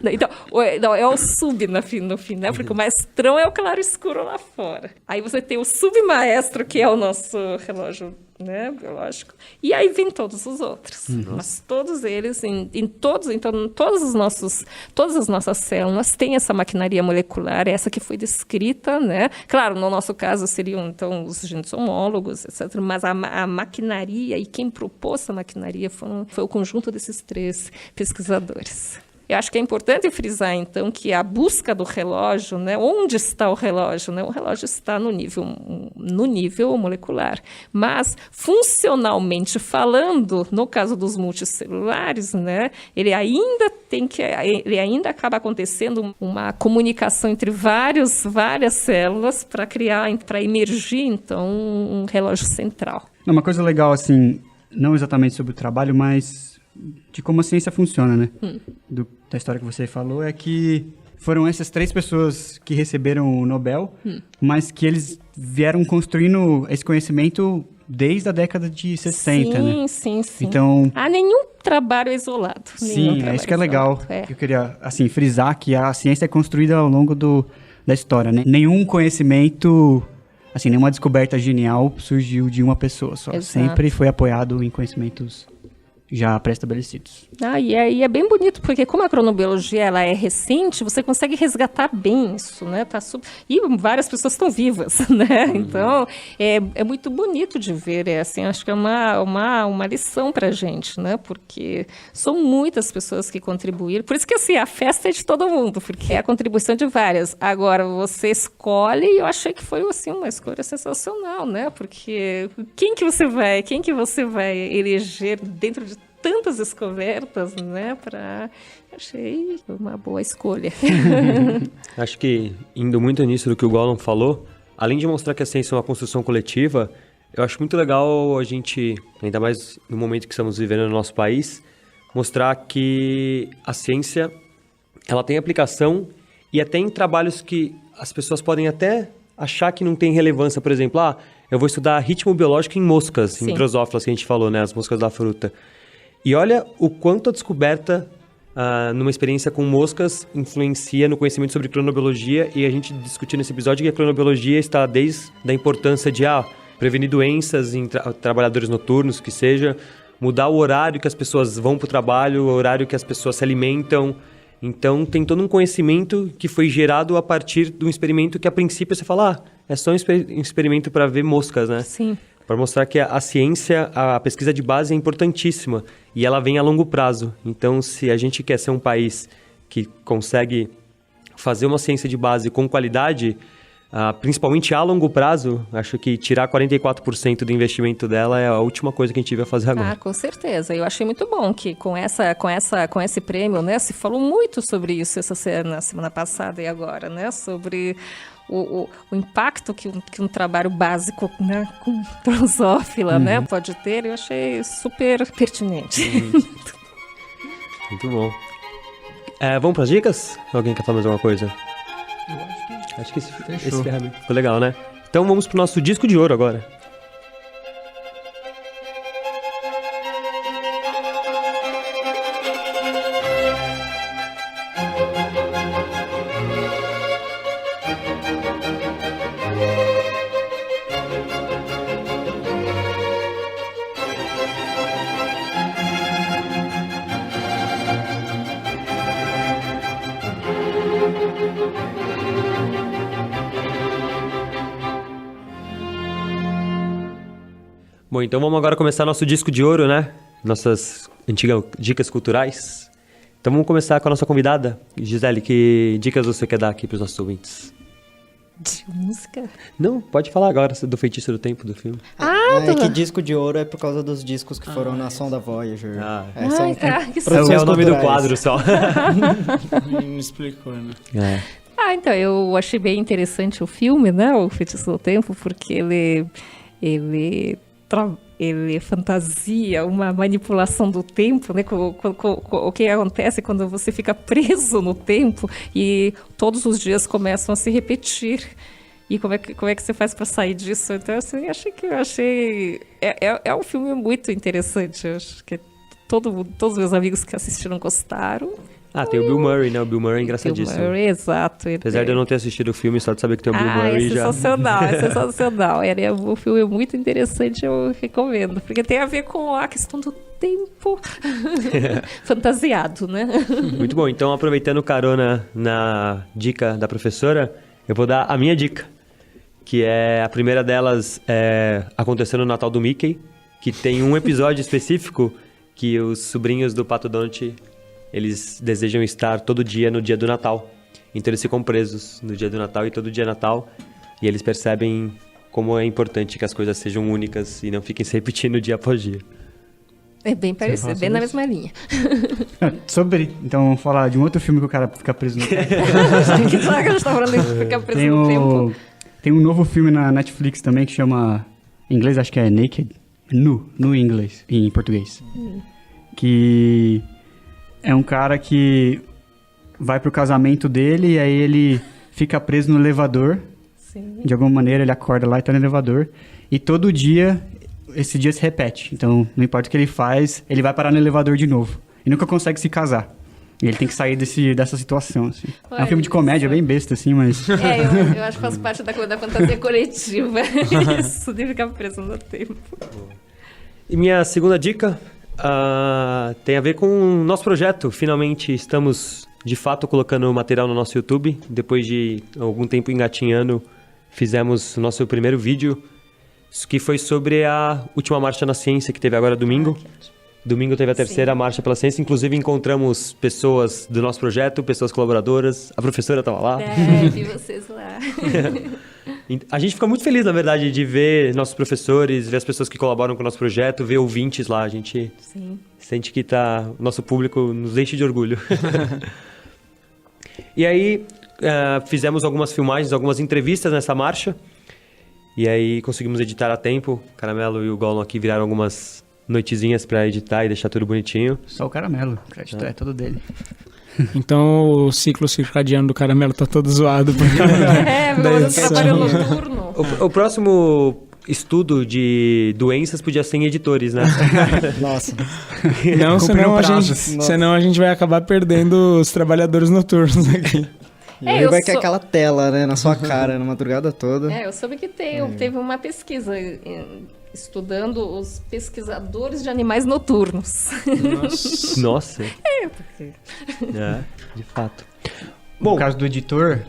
então, é o sub no fim, né, porque o maestrão é o claro escuro lá fora. Aí você tem o submaestro, que é o nosso relógio, né, biológico, e aí vem todos os outros. Mas todos eles, todas as nossas células têm essa maquinaria molecular, essa que foi descrita, né? Claro, no nosso caso seriam, então, os genes homólogos, etc., mas a maquinaria, e quem propôs essa maquinaria foi o conjunto desses 3 pesquisadores. eu acho que é importante frisar, então, que a busca do relógio, né, onde está o relógio? Né? O relógio está no nível molecular. Mas, funcionalmente falando, no caso dos multicelulares, né, ele ainda acaba acontecendo uma comunicação entre várias células para emergir, então, um relógio central. Uma coisa legal, assim, não exatamente sobre o trabalho, mas de como a ciência funciona, né? Da história que você falou, é que foram essas 3 pessoas que receberam o Nobel, mas que eles vieram construindo esse conhecimento desde a década de 60, né? Sim. Então, Há nenhum trabalho isolado. Sim, é isso que é legal. Eu queria, assim, frisar que a ciência é construída ao longo da história, né? Nenhum conhecimento, assim, nenhuma descoberta genial surgiu de uma pessoa só. Exato. Sempre foi apoiado em conhecimentos já pré-estabelecidos. E é bem bonito, porque como a cronobiologia ela é recente, você consegue resgatar bem isso, né? E várias pessoas estão vivas, né? Então, é muito bonito de ver, assim, acho que é uma lição para a gente, né? Porque são muitas pessoas que contribuíram. Por isso que, assim, a festa é de todo mundo, porque é a contribuição de várias. Agora, você escolhe, e eu achei que foi, assim, uma escolha sensacional, né? Porque quem que você vai eleger dentro de tantas descobertas, né? Achei uma boa escolha. Acho que, indo muito nisso do que o Gollum falou, além de mostrar que a ciência é uma construção coletiva, eu acho muito legal a gente, ainda mais no momento que estamos vivendo no nosso país, mostrar que a ciência ela tem aplicação e até em trabalhos que as pessoas podem até achar que não tem relevância. Por exemplo, eu vou estudar ritmo biológico em moscas, em drosófilas, que a gente falou, né? As moscas da fruta. E olha o quanto a descoberta numa experiência com moscas influencia no conhecimento sobre cronobiologia, e a gente discutiu nesse episódio que a cronobiologia está desde a importância de prevenir doenças em trabalhadores noturnos, que seja, mudar o horário que as pessoas vão para o trabalho, o horário que as pessoas se alimentam. Então, tem todo um conhecimento que foi gerado a partir de um experimento que, a princípio, você fala, é só um experimento para ver moscas, né? Sim. Para mostrar que a ciência, a pesquisa de base é importantíssima e ela vem a longo prazo. Então, se a gente quer ser um país que consegue fazer uma ciência de base com qualidade, principalmente a longo prazo, acho que tirar 44% do investimento dela é a última coisa que a gente vai fazer agora. Com certeza. Eu achei muito bom que com esse prêmio, né, se falou muito sobre isso na semana passada e agora, né, sobre o impacto que um trabalho básico, né, com drosófila, né, pode ter. Eu achei super pertinente. Muito bom. Vamos para as dicas? Alguém quer falar mais alguma coisa? Acho que esse ferramenta ficou legal, né? Então vamos pro nosso disco de ouro agora. Bom, então vamos agora começar nosso disco de ouro, né? Nossas antigas dicas culturais. Então vamos começar com a nossa convidada. Gisele, que dicas você quer dar aqui para os nossos ouvintes? De música? Não, pode falar agora do Feitiço do Tempo do filme. É que disco de ouro é por causa dos discos que foram na sonda Voyager. É o nome do quadro só. Não explicou, né? Então, eu achei bem interessante o filme, né? O Feitiço do Tempo, porque ele fantasia uma manipulação do tempo, né? O que acontece quando você fica preso no tempo e todos os dias começam a se repetir. E como é que você faz para sair disso? Então, assim, achei é um filme muito interessante. Eu acho que todos os meus amigos que assistiram gostaram. Tem o Bill Murray, né? O Bill Murray é engraçadíssimo. Bill Murray, exato. Apesar de eu não ter assistido o filme, só de saber que tem o Bill Murray já... É sensacional. O filme é muito interessante, eu recomendo. Porque tem a ver com a questão do tempo fantasiado, né? Muito bom. Então, aproveitando carona na dica da professora, eu vou dar a minha dica. Que é, a primeira delas acontecendo no Natal do Mickey, que tem um episódio específico que os sobrinhos do Pato Donald... eles desejam estar todo dia no dia do Natal. Então eles ficam presos no dia do Natal e todo dia é Natal. E eles percebem como é importante que as coisas sejam únicas e não fiquem se repetindo dia após dia. É bem parecido, bem na mesma linha. Então vamos falar de um outro filme que o cara fica preso no tempo. Que claro que a gente tá falando de ficar preso no tempo. Tem um novo filme na Netflix também que chama, em inglês acho que é Naked, Nu em inglês, em português. Que é um cara que vai pro casamento dele e aí ele fica preso no elevador. Sim. De alguma maneira ele acorda lá e tá no elevador. E todo dia, esse dia se repete. Então, não importa o que ele faz, ele vai parar no elevador de novo. E nunca consegue se casar. E ele tem que sair dessa situação, assim. É um filme de comédia, bem besta, assim, mas... eu acho que faz parte da fantasia coletiva. Isso de ficar preso no tempo. E minha segunda dica tem a ver com o nosso projeto. Finalmente estamos, de fato, colocando material no nosso YouTube. Depois de algum tempo engatinhando, fizemos o nosso primeiro vídeo, que foi sobre a última Marcha na Ciência, que teve agora domingo. Domingo teve a terceira Marcha pela Ciência. Inclusive, encontramos pessoas do nosso projeto, pessoas colaboradoras. A professora estava lá. Vi vocês lá. A gente fica muito feliz, na verdade, de ver nossos professores, ver as pessoas que colaboram com o nosso projeto, ver ouvintes lá. A gente sente que nosso público nos enche de orgulho. E aí, fizemos algumas filmagens, algumas entrevistas nessa marcha. E aí, conseguimos editar a tempo. O Caramelo e o Gollum aqui viraram algumas noitezinhas pra editar e deixar tudo bonitinho. Só o Caramelo, o crédito é todo dele. Então o ciclo circadiano do Caramelo tá todo zoado. Meu trabalho noturno. O próximo estudo de doenças podia ser em editores, né? Nossa. Não, senão a gente vai acabar perdendo os trabalhadores noturnos aqui. E aí vai ter aquela tela, né, na sua cara, na madrugada toda. Eu soube que teve uma pesquisa estudando os pesquisadores de animais noturnos. Nossa. Porque... de fato. Bom, no caso do editor,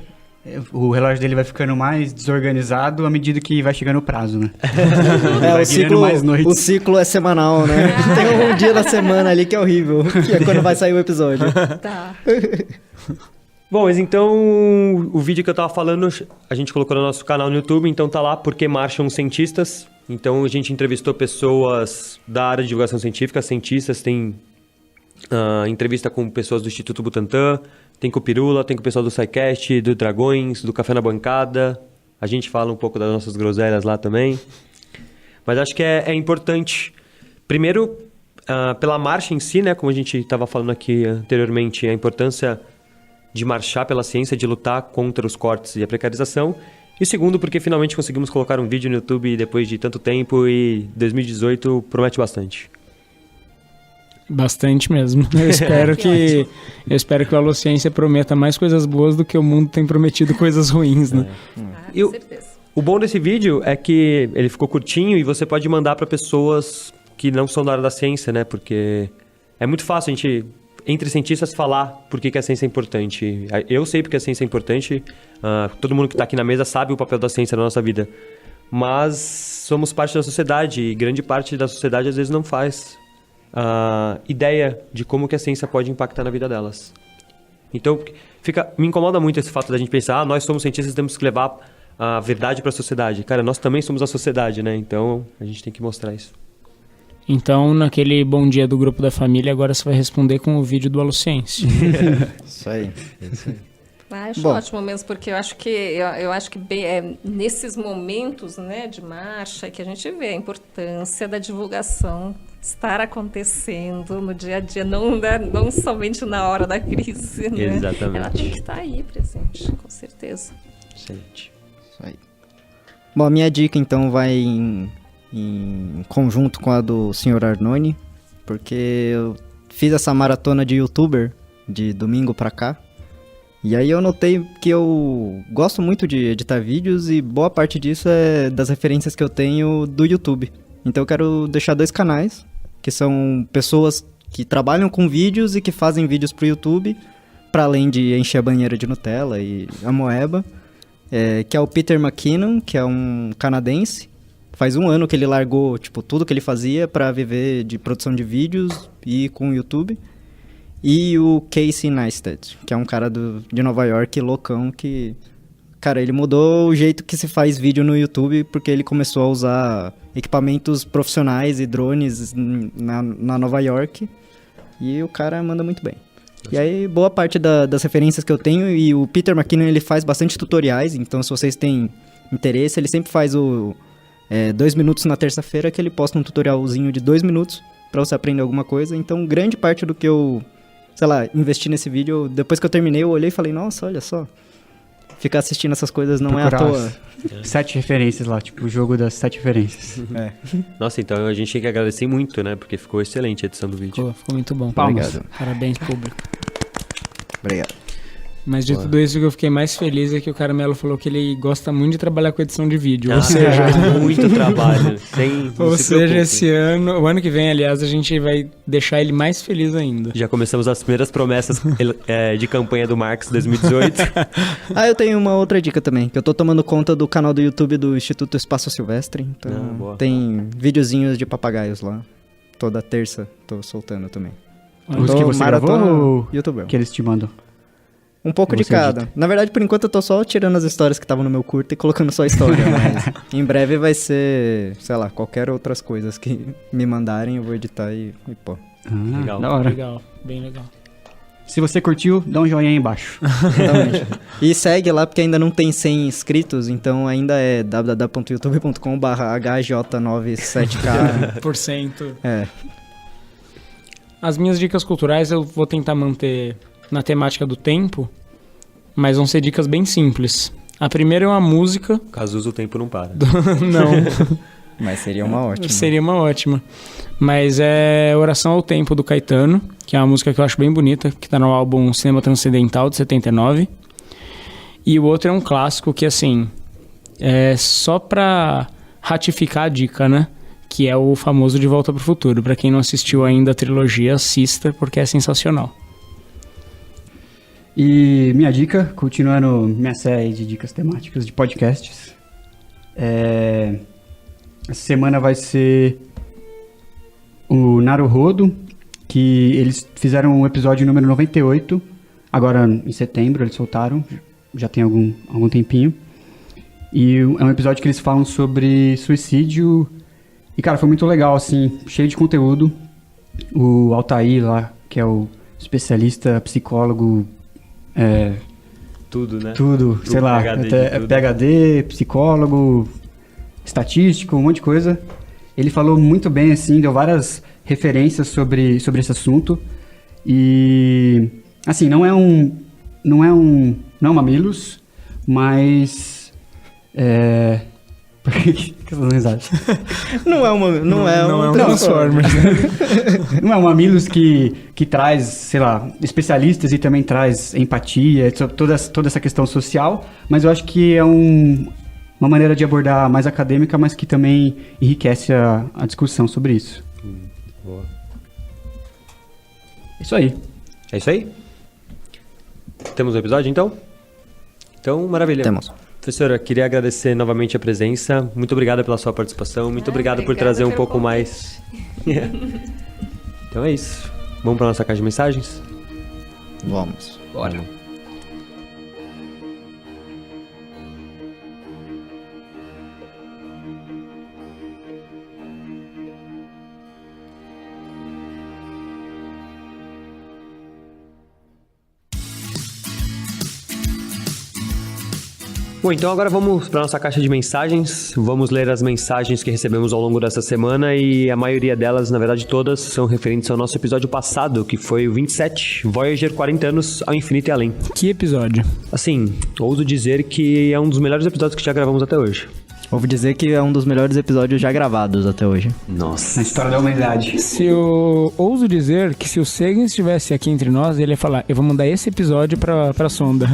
o relógio dele vai ficando mais desorganizado à medida que vai chegando o prazo, né? O ciclo é semanal, né? Tem um dia da semana ali que é horrível, que é quando vai sair o episódio. Tá. Bom, mas então o vídeo que eu tava falando, a gente colocou no nosso canal no YouTube, então tá lá Porque Marcham os Cientistas. Então a gente entrevistou pessoas da área de divulgação científica, cientistas, tem entrevista com pessoas do Instituto Butantan, tem com o Pirula, tem com o pessoal do SciCast, do Dragões, do Café na Bancada. A gente fala um pouco das nossas groselhas lá também. Mas acho que é importante, primeiro, pela marcha em si, né, como a gente estava falando aqui anteriormente, a importância de marchar pela ciência, de lutar contra os cortes e a precarização. E segundo, porque finalmente conseguimos colocar um vídeo no YouTube depois de tanto tempo e 2018 promete bastante. Bastante mesmo. Eu espero que o Alociência prometa mais coisas boas do que o mundo tem prometido coisas ruins, né? Com certeza. O bom desse vídeo é que ele ficou curtinho e você pode mandar para pessoas que não são da área da ciência, né? Porque é muito fácil a gente, entre cientistas, falar por que a ciência é importante. Eu sei porque a ciência é importante, todo mundo que está aqui na mesa sabe o papel da ciência na nossa vida. Mas somos parte da sociedade e grande parte da sociedade às vezes não faz ideia de como que a ciência pode impactar na vida delas. Então, me incomoda muito esse fato da gente pensar, nós somos cientistas, temos que levar a verdade para a sociedade. Cara, nós também somos a sociedade, né? Então, a gente tem que mostrar isso. Então, naquele bom dia do grupo da família, agora você vai responder com o vídeo do Alociência. Isso aí. Acho ótimo mesmo, porque eu acho que bem, nesses momentos, né, de marcha que a gente vê a importância da divulgação estar acontecendo no dia a dia, não somente na hora da crise, né? Exatamente. Ela tem que estar aí presente, com certeza. Gente. Isso aí. Bom, a minha dica então vai em conjunto com a do Sr. Arnone, porque eu fiz essa maratona de youtuber de domingo pra cá. E aí eu notei que eu gosto muito de editar vídeos e boa parte disso é das referências que eu tenho do YouTube. Então eu quero deixar 2 canais, que são pessoas que trabalham com vídeos e que fazem vídeos pro YouTube, para além de encher a banheira de Nutella e a moeba, que é o Peter McKinnon, que é um canadense. Faz 1 ano que ele largou tudo que ele fazia para viver de produção de vídeos e com o YouTube. E o Casey Neistat, que é um cara de Nova York, loucão, que... Cara, ele mudou o jeito que se faz vídeo no YouTube, porque ele começou a usar equipamentos profissionais e drones na Nova York. E o cara manda muito bem. E aí, boa parte das referências que eu tenho, e o Peter McKinnon, ele faz bastante tutoriais, então se vocês têm interesse, ele sempre faz 2 minutos na terça-feira, que ele posta um tutorialzinho de 2 minutos pra você aprender alguma coisa. Então, grande parte do que eu, sei lá, investi nesse vídeo, depois que eu terminei, eu olhei e falei, nossa, olha só, ficar assistindo essas coisas não é à toa. 7 referências lá, tipo o jogo das 7 referências. Nossa, então a gente tem que agradecer muito, né? Porque ficou excelente a edição do vídeo. Ficou muito bom. Obrigado. Parabéns, público. Obrigado. Mas de tudo isso, o que eu fiquei mais feliz é que o Caramelo falou que ele gosta muito de trabalhar com edição de vídeo. Ou seja, muito trabalho. Ou seja, esse ano, o ano que vem, aliás, a gente vai deixar ele mais feliz ainda. Já começamos as primeiras promessas de campanha do Marx 2018. Eu tenho uma outra dica também, que eu tô tomando conta do canal do YouTube do Instituto Espaço Silvestre, então tem videozinhos de papagaios lá. Toda terça tô soltando também. Os que você gravou ou YouTuber. que eles te mandam? Um pouco de cada. Edita. Na verdade, por enquanto, eu tô só tirando as histórias que estavam no meu curto e colocando só a história. Mas em breve vai ser, sei lá, qualquer outras coisas que me mandarem, eu vou editar e pô. Legal. Da hora. Legal, bem legal. Se você curtiu, dá um joinha aí embaixo. Exatamente. E segue lá, porque ainda não tem 100 inscritos, então ainda é www.youtube.com/hj97k. Por cento. É. As minhas dicas culturais eu vou tentar manter na temática do tempo, mas vão ser dicas bem simples. A primeira é uma música. Cazuza, o tempo não para. Não. Mas seria uma ótima. Seria uma ótima. Mas é Oração ao Tempo, do Caetano, que é uma música que eu acho bem bonita, que tá no álbum Cinema Transcendental, de 79. E o outro é um clássico que, assim, é só pra ratificar a dica, né? Que é o famoso De Volta pro Futuro. Pra quem não assistiu ainda a trilogia, assista, porque é sensacional. E minha dica, continuando minha série de dicas temáticas de podcasts, essa semana vai ser o Naruhodo, que eles fizeram o episódio número 98, agora em setembro eles soltaram, já tem algum tempinho. E é um episódio que eles falam sobre suicídio, e cara, foi muito legal, assim, cheio de conteúdo. O Altair lá, que é o especialista, psicólogo, Tudo, né? Tudo, sei lá, até PhD, psicólogo, estatístico, um monte de coisa. Ele falou muito bem, assim, deu várias referências sobre esse assunto. E, assim, não é um Mamilos, mas... Por que eu tô risada? Não é um Transformers. Não é um Mamilos que traz, sei lá, especialistas e também traz empatia, toda essa questão social, mas eu acho que é uma maneira de abordar mais acadêmica, mas que também enriquece a discussão sobre isso. Boa. Isso aí. É isso aí? Temos um episódio, então? Então, maravilha. Temos. Professora, queria agradecer novamente a presença. Muito obrigada pela sua participação. Muito obrigado por trazer um pouco mais. Então é isso. Vamos para nossa caixa de mensagens? Vamos. Bora. Bom, então agora vamos para nossa caixa de mensagens. Vamos ler as mensagens que recebemos ao longo dessa semana e a maioria delas, na verdade todas, são referentes ao nosso episódio passado, que foi o 27, Voyager 40 anos ao infinito e além. Que episódio? Assim, ouso dizer que é um dos melhores episódios que já gravamos até hoje. Ouvi dizer que é um dos melhores episódios já gravados até hoje. Nossa. Na história da humanidade. Ouso dizer que se o Sagan estivesse aqui entre nós, ele ia falar, eu vou mandar esse episódio pra sonda.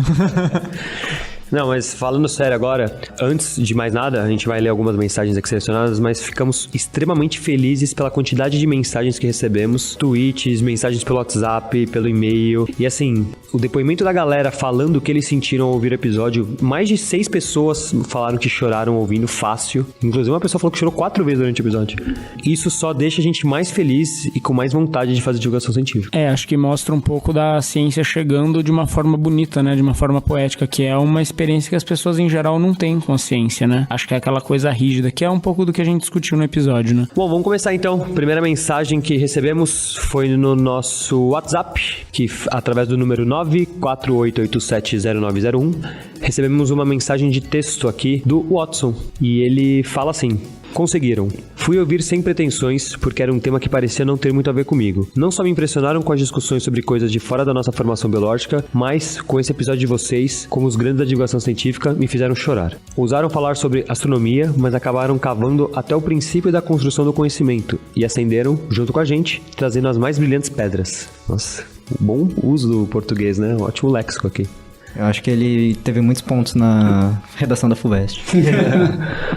Não, mas falando sério agora, antes de mais nada, a gente vai ler algumas mensagens aqui selecionadas, mas ficamos extremamente felizes pela quantidade de mensagens que recebemos, tweets, mensagens pelo WhatsApp, pelo e-mail, e assim, o depoimento da galera falando o que eles sentiram ao ouvir o episódio, mais de 6 pessoas falaram que choraram ouvindo fácil, inclusive uma pessoa falou que chorou 4 vezes durante o episódio. Isso só deixa a gente mais feliz e com mais vontade de fazer divulgação científica. Acho que mostra um pouco da ciência chegando de uma forma bonita, né? De uma forma poética, que é uma experiência que as pessoas em geral não têm com a ciência, né? Acho que é aquela coisa rígida, que é um pouco do que a gente discutiu no episódio, né? Bom, vamos começar então. Primeira mensagem que recebemos foi no nosso WhatsApp, que através do número 948870901, recebemos uma mensagem de texto aqui do Watson. E ele fala assim: conseguiram. Fui ouvir sem pretensões, porque era um tema que parecia não ter muito a ver comigo. Não só me impressionaram com as discussões sobre coisas de fora da nossa formação biológica, mas, com esse episódio de vocês, como os grandes da divulgação científica, me fizeram chorar. Ousaram falar sobre astronomia, mas acabaram cavando até o princípio da construção do conhecimento, e acenderam, junto com a gente, trazendo as mais brilhantes pedras. Nossa, bom uso do português, né? Um ótimo léxico aqui. Eu acho que ele teve muitos pontos na redação da FUVEST.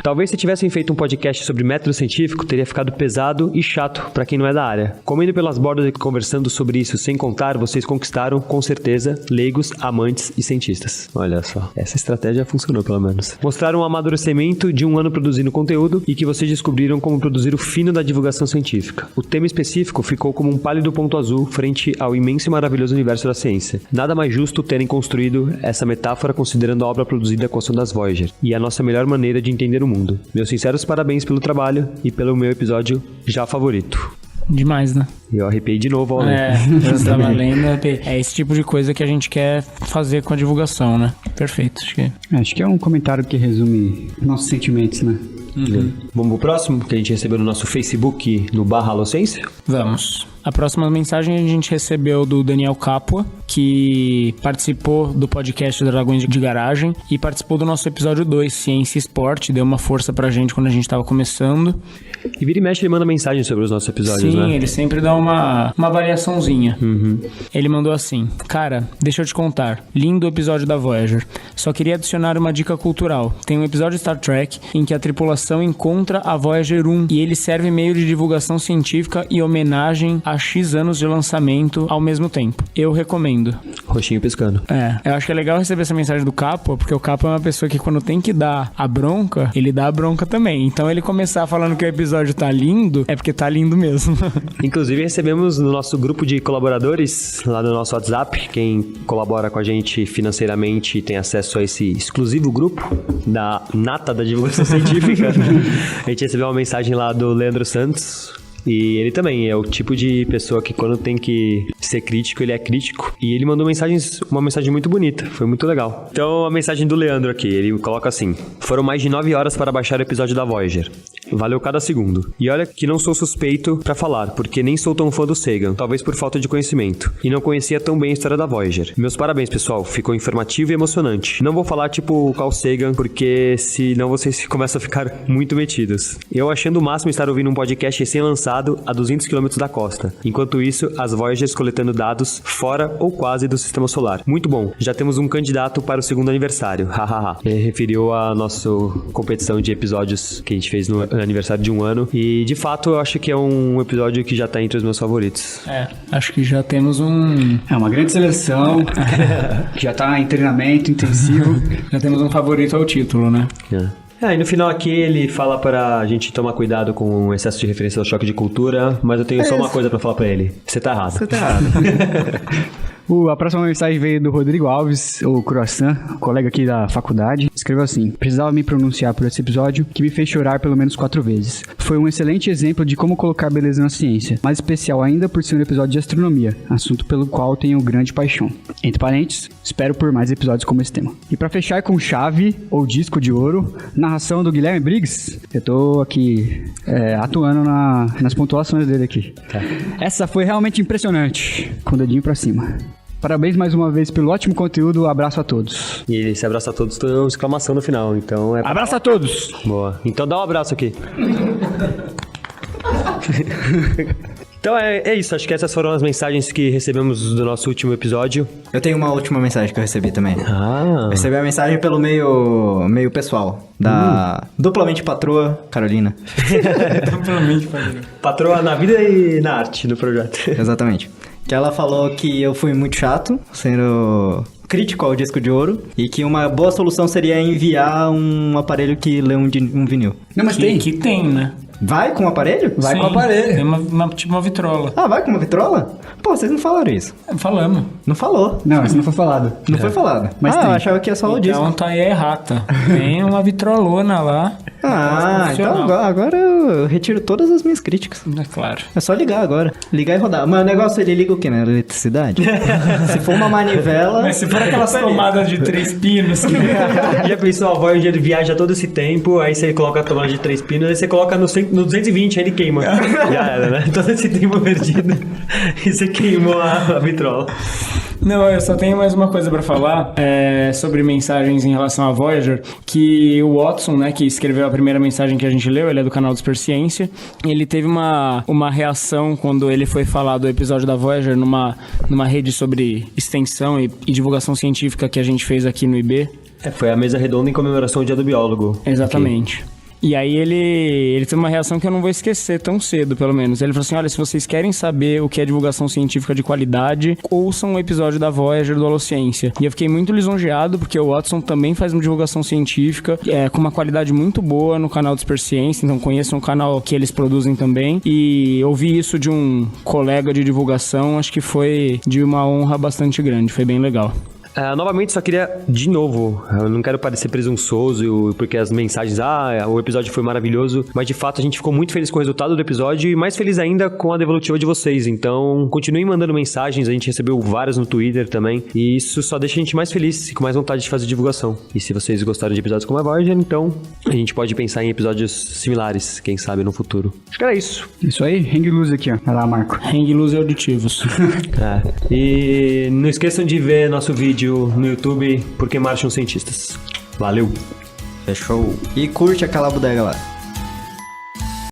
Talvez se tivessem feito um podcast sobre método científico, teria ficado pesado e chato pra quem não é da área. Comendo pelas bordas e conversando sobre isso sem contar, vocês conquistaram, com certeza, leigos, amantes e cientistas. Olha só, essa estratégia funcionou pelo menos. Mostraram um amadurecimento de um ano produzindo conteúdo e que vocês descobriram como produzir o fino da divulgação científica. O tema específico ficou como um pálido ponto azul frente ao imenso e maravilhoso universo da ciência. Nada mais justo terem construído essa metáfora considerando a obra produzida com a ação das Voyager e a nossa melhor maneira de entender o mundo. Meus sinceros parabéns pelo trabalho e pelo meu episódio já favorito. Demais, né? Eu arrepiei de novo ao ler. Eu tava lendo, é esse tipo de coisa que a gente quer fazer com a divulgação, né? Perfeito, acho que é um comentário que resume nossos sentimentos, né? Uhum. Vamos pro próximo, que a gente recebeu no nosso Facebook, no /Alociência? Vamos. A próxima mensagem a gente recebeu do Daniel Capua, que participou do podcast Dragões de Garagem e participou do nosso episódio 2, Ciência e Esporte, deu uma força pra gente quando a gente tava começando. E vira e mexe ele manda mensagem sobre os nossos episódios, né? Sim, ele sempre dá uma avaliaçãozinha. Uhum. Ele mandou assim: cara, deixa eu te contar, lindo episódio da Voyager. Só queria adicionar uma dica cultural. Tem um episódio de Star Trek em que a tripulação encontra a Voyager 1 e ele serve meio de divulgação científica e homenagem a X anos de lançamento ao mesmo tempo. Eu recomendo. Roxinho piscando. Eu acho que é legal receber essa mensagem do Capua, porque o Capua é uma pessoa que quando tem que dar a bronca, ele dá a bronca também. Então ele começar falando que o episódio tá lindo, é porque tá lindo mesmo. Inclusive recebemos no nosso grupo de colaboradores, lá no nosso WhatsApp, quem colabora com a gente financeiramente tem acesso a esse exclusivo grupo da nata da divulgação científica. A gente recebeu uma mensagem lá do Leandro Santos. E ele também é o tipo de pessoa que quando tem que ser crítico, ele é crítico. E ele mandou uma mensagem muito bonita, foi muito legal. Então a mensagem do Leandro aqui, ele coloca assim: foram mais de 9 horas para baixar o episódio da Voyager. Valeu cada segundo. E olha que não sou suspeito pra falar, porque nem sou tão fã do Sagan, talvez por falta de conhecimento. E não conhecia tão bem a história da Voyager. Meus parabéns, pessoal, ficou informativo e emocionante. Não vou falar tipo o Carl Sagan, porque senão vocês começam a ficar muito metidos. Eu achando o máximo estar ouvindo um podcast recém-lançado a 200 km da costa. Enquanto isso, as Voyagers coletando dados fora ou quase do sistema solar. Muito bom, já temos um candidato para o segundo aniversário. Hahaha. Ele referiu a nossa competição de episódios que a gente fez no aniversário de um ano. E de fato, eu acho que é um episódio que já tá entre os meus favoritos. Acho que já temos uma grande seleção. Já tá em treinamento intensivo. Já temos um favorito ao título, né? E no final aqui ele fala pra gente tomar cuidado com o excesso de referência ao choque de cultura, mas eu tenho só uma coisa pra falar pra ele. Você tá errado. A próxima mensagem veio do Rodrigo Alves, o Croissant, colega aqui da faculdade. Escreveu assim: precisava me pronunciar por esse episódio que me fez chorar pelo menos 4 vezes. Foi um excelente exemplo de como colocar beleza na ciência, mais especial ainda por ser um episódio de astronomia, assunto pelo qual tenho grande paixão. Entre parênteses, espero por mais episódios como esse tema. E pra fechar com chave, ou disco de ouro, narração do Guilherme Briggs. Eu tô aqui atuando nas pontuações dele aqui. Essa foi realmente impressionante, com o dedinho pra cima. Parabéns mais uma vez pelo ótimo conteúdo, abraço a todos. E esse abraço a todos tem uma exclamação no final, então Abraço a todos! Boa, então dá um abraço aqui. Então é isso, acho que essas foram as mensagens que recebemos do nosso último episódio. Eu tenho uma última mensagem que eu recebi também. Ah. Recebi a mensagem pelo meio pessoal, da duplamente patroa Carolina. Duplamente patroa. Patroa na vida e na arte do projeto. Exatamente. Que ela falou que eu fui muito chato, sendo crítico ao disco de ouro, e que uma boa solução seria enviar um aparelho que lê um vinil. Não, mas Que tem, né? Vai com o aparelho? Sim, com o aparelho. Tem tipo uma vitrola. Ah, vai com uma vitrola? Pô, vocês não falaram isso. Falamos. Não falou. Não, isso não foi falado. Não foi falado. Mas eu tem. achava que ia só o disco. Então tá aí errata. Tem uma vitrolona lá. Ah, então agora eu retiro todas as minhas críticas. É claro. É só ligar agora. Ligar e rodar. Mas o negócio, ele liga o quê, né? Eletricidade? Se for uma manivela... Mas se for aquelas tomadas de 3 pinos... Já pensou, a Voyager ele viaja todo esse tempo, aí você coloca a tomada de 3 pinos, aí você coloca no 220, aí ele queima. Já era, né? Todo esse tempo perdido. E você queimou a vitrola. Não, eu só tenho mais uma coisa pra falar sobre mensagens em relação à Voyager, que o Watson, né, que escreveu a primeira mensagem que a gente leu, ele é do canal Disperciência, ele teve uma reação quando ele foi falar do episódio da Voyager numa rede sobre extensão e divulgação científica que a gente fez aqui no IB. Foi a mesa redonda em comemoração ao Dia do Biólogo. Exatamente. Aqui. E aí ele teve uma reação que eu não vou esquecer tão cedo, pelo menos. Ele falou assim, olha, se vocês querem saber o que é divulgação científica de qualidade, ouçam o episódio da Voyager do Holociência. E eu fiquei muito lisonjeado, porque o Watson também faz uma divulgação científica com uma qualidade muito boa no canal Disperciência, então conheçam o canal que eles produzem também. E ouvir isso de um colega de divulgação, acho que foi de uma honra bastante grande, foi bem legal. Novamente, só queria, de novo, eu não quero parecer presunçoso, porque as mensagens, o episódio foi maravilhoso, mas de fato a gente ficou muito feliz com o resultado do episódio e mais feliz ainda com a devolutiva de vocês. Então, continuem mandando mensagens, a gente recebeu várias no Twitter também, e isso só deixa a gente mais feliz e com mais vontade de fazer divulgação. E se vocês gostaram de episódios como a Voyager, então a gente pode pensar em episódios similares, quem sabe, no futuro. Acho que era isso. Isso aí, hang loose aqui, ó. Vai lá, Marco. Hang loose auditivos. E não esqueçam de ver nosso vídeo no YouTube Porque Marcham Cientistas. Valeu! Fechou. E curte aquela bodega lá.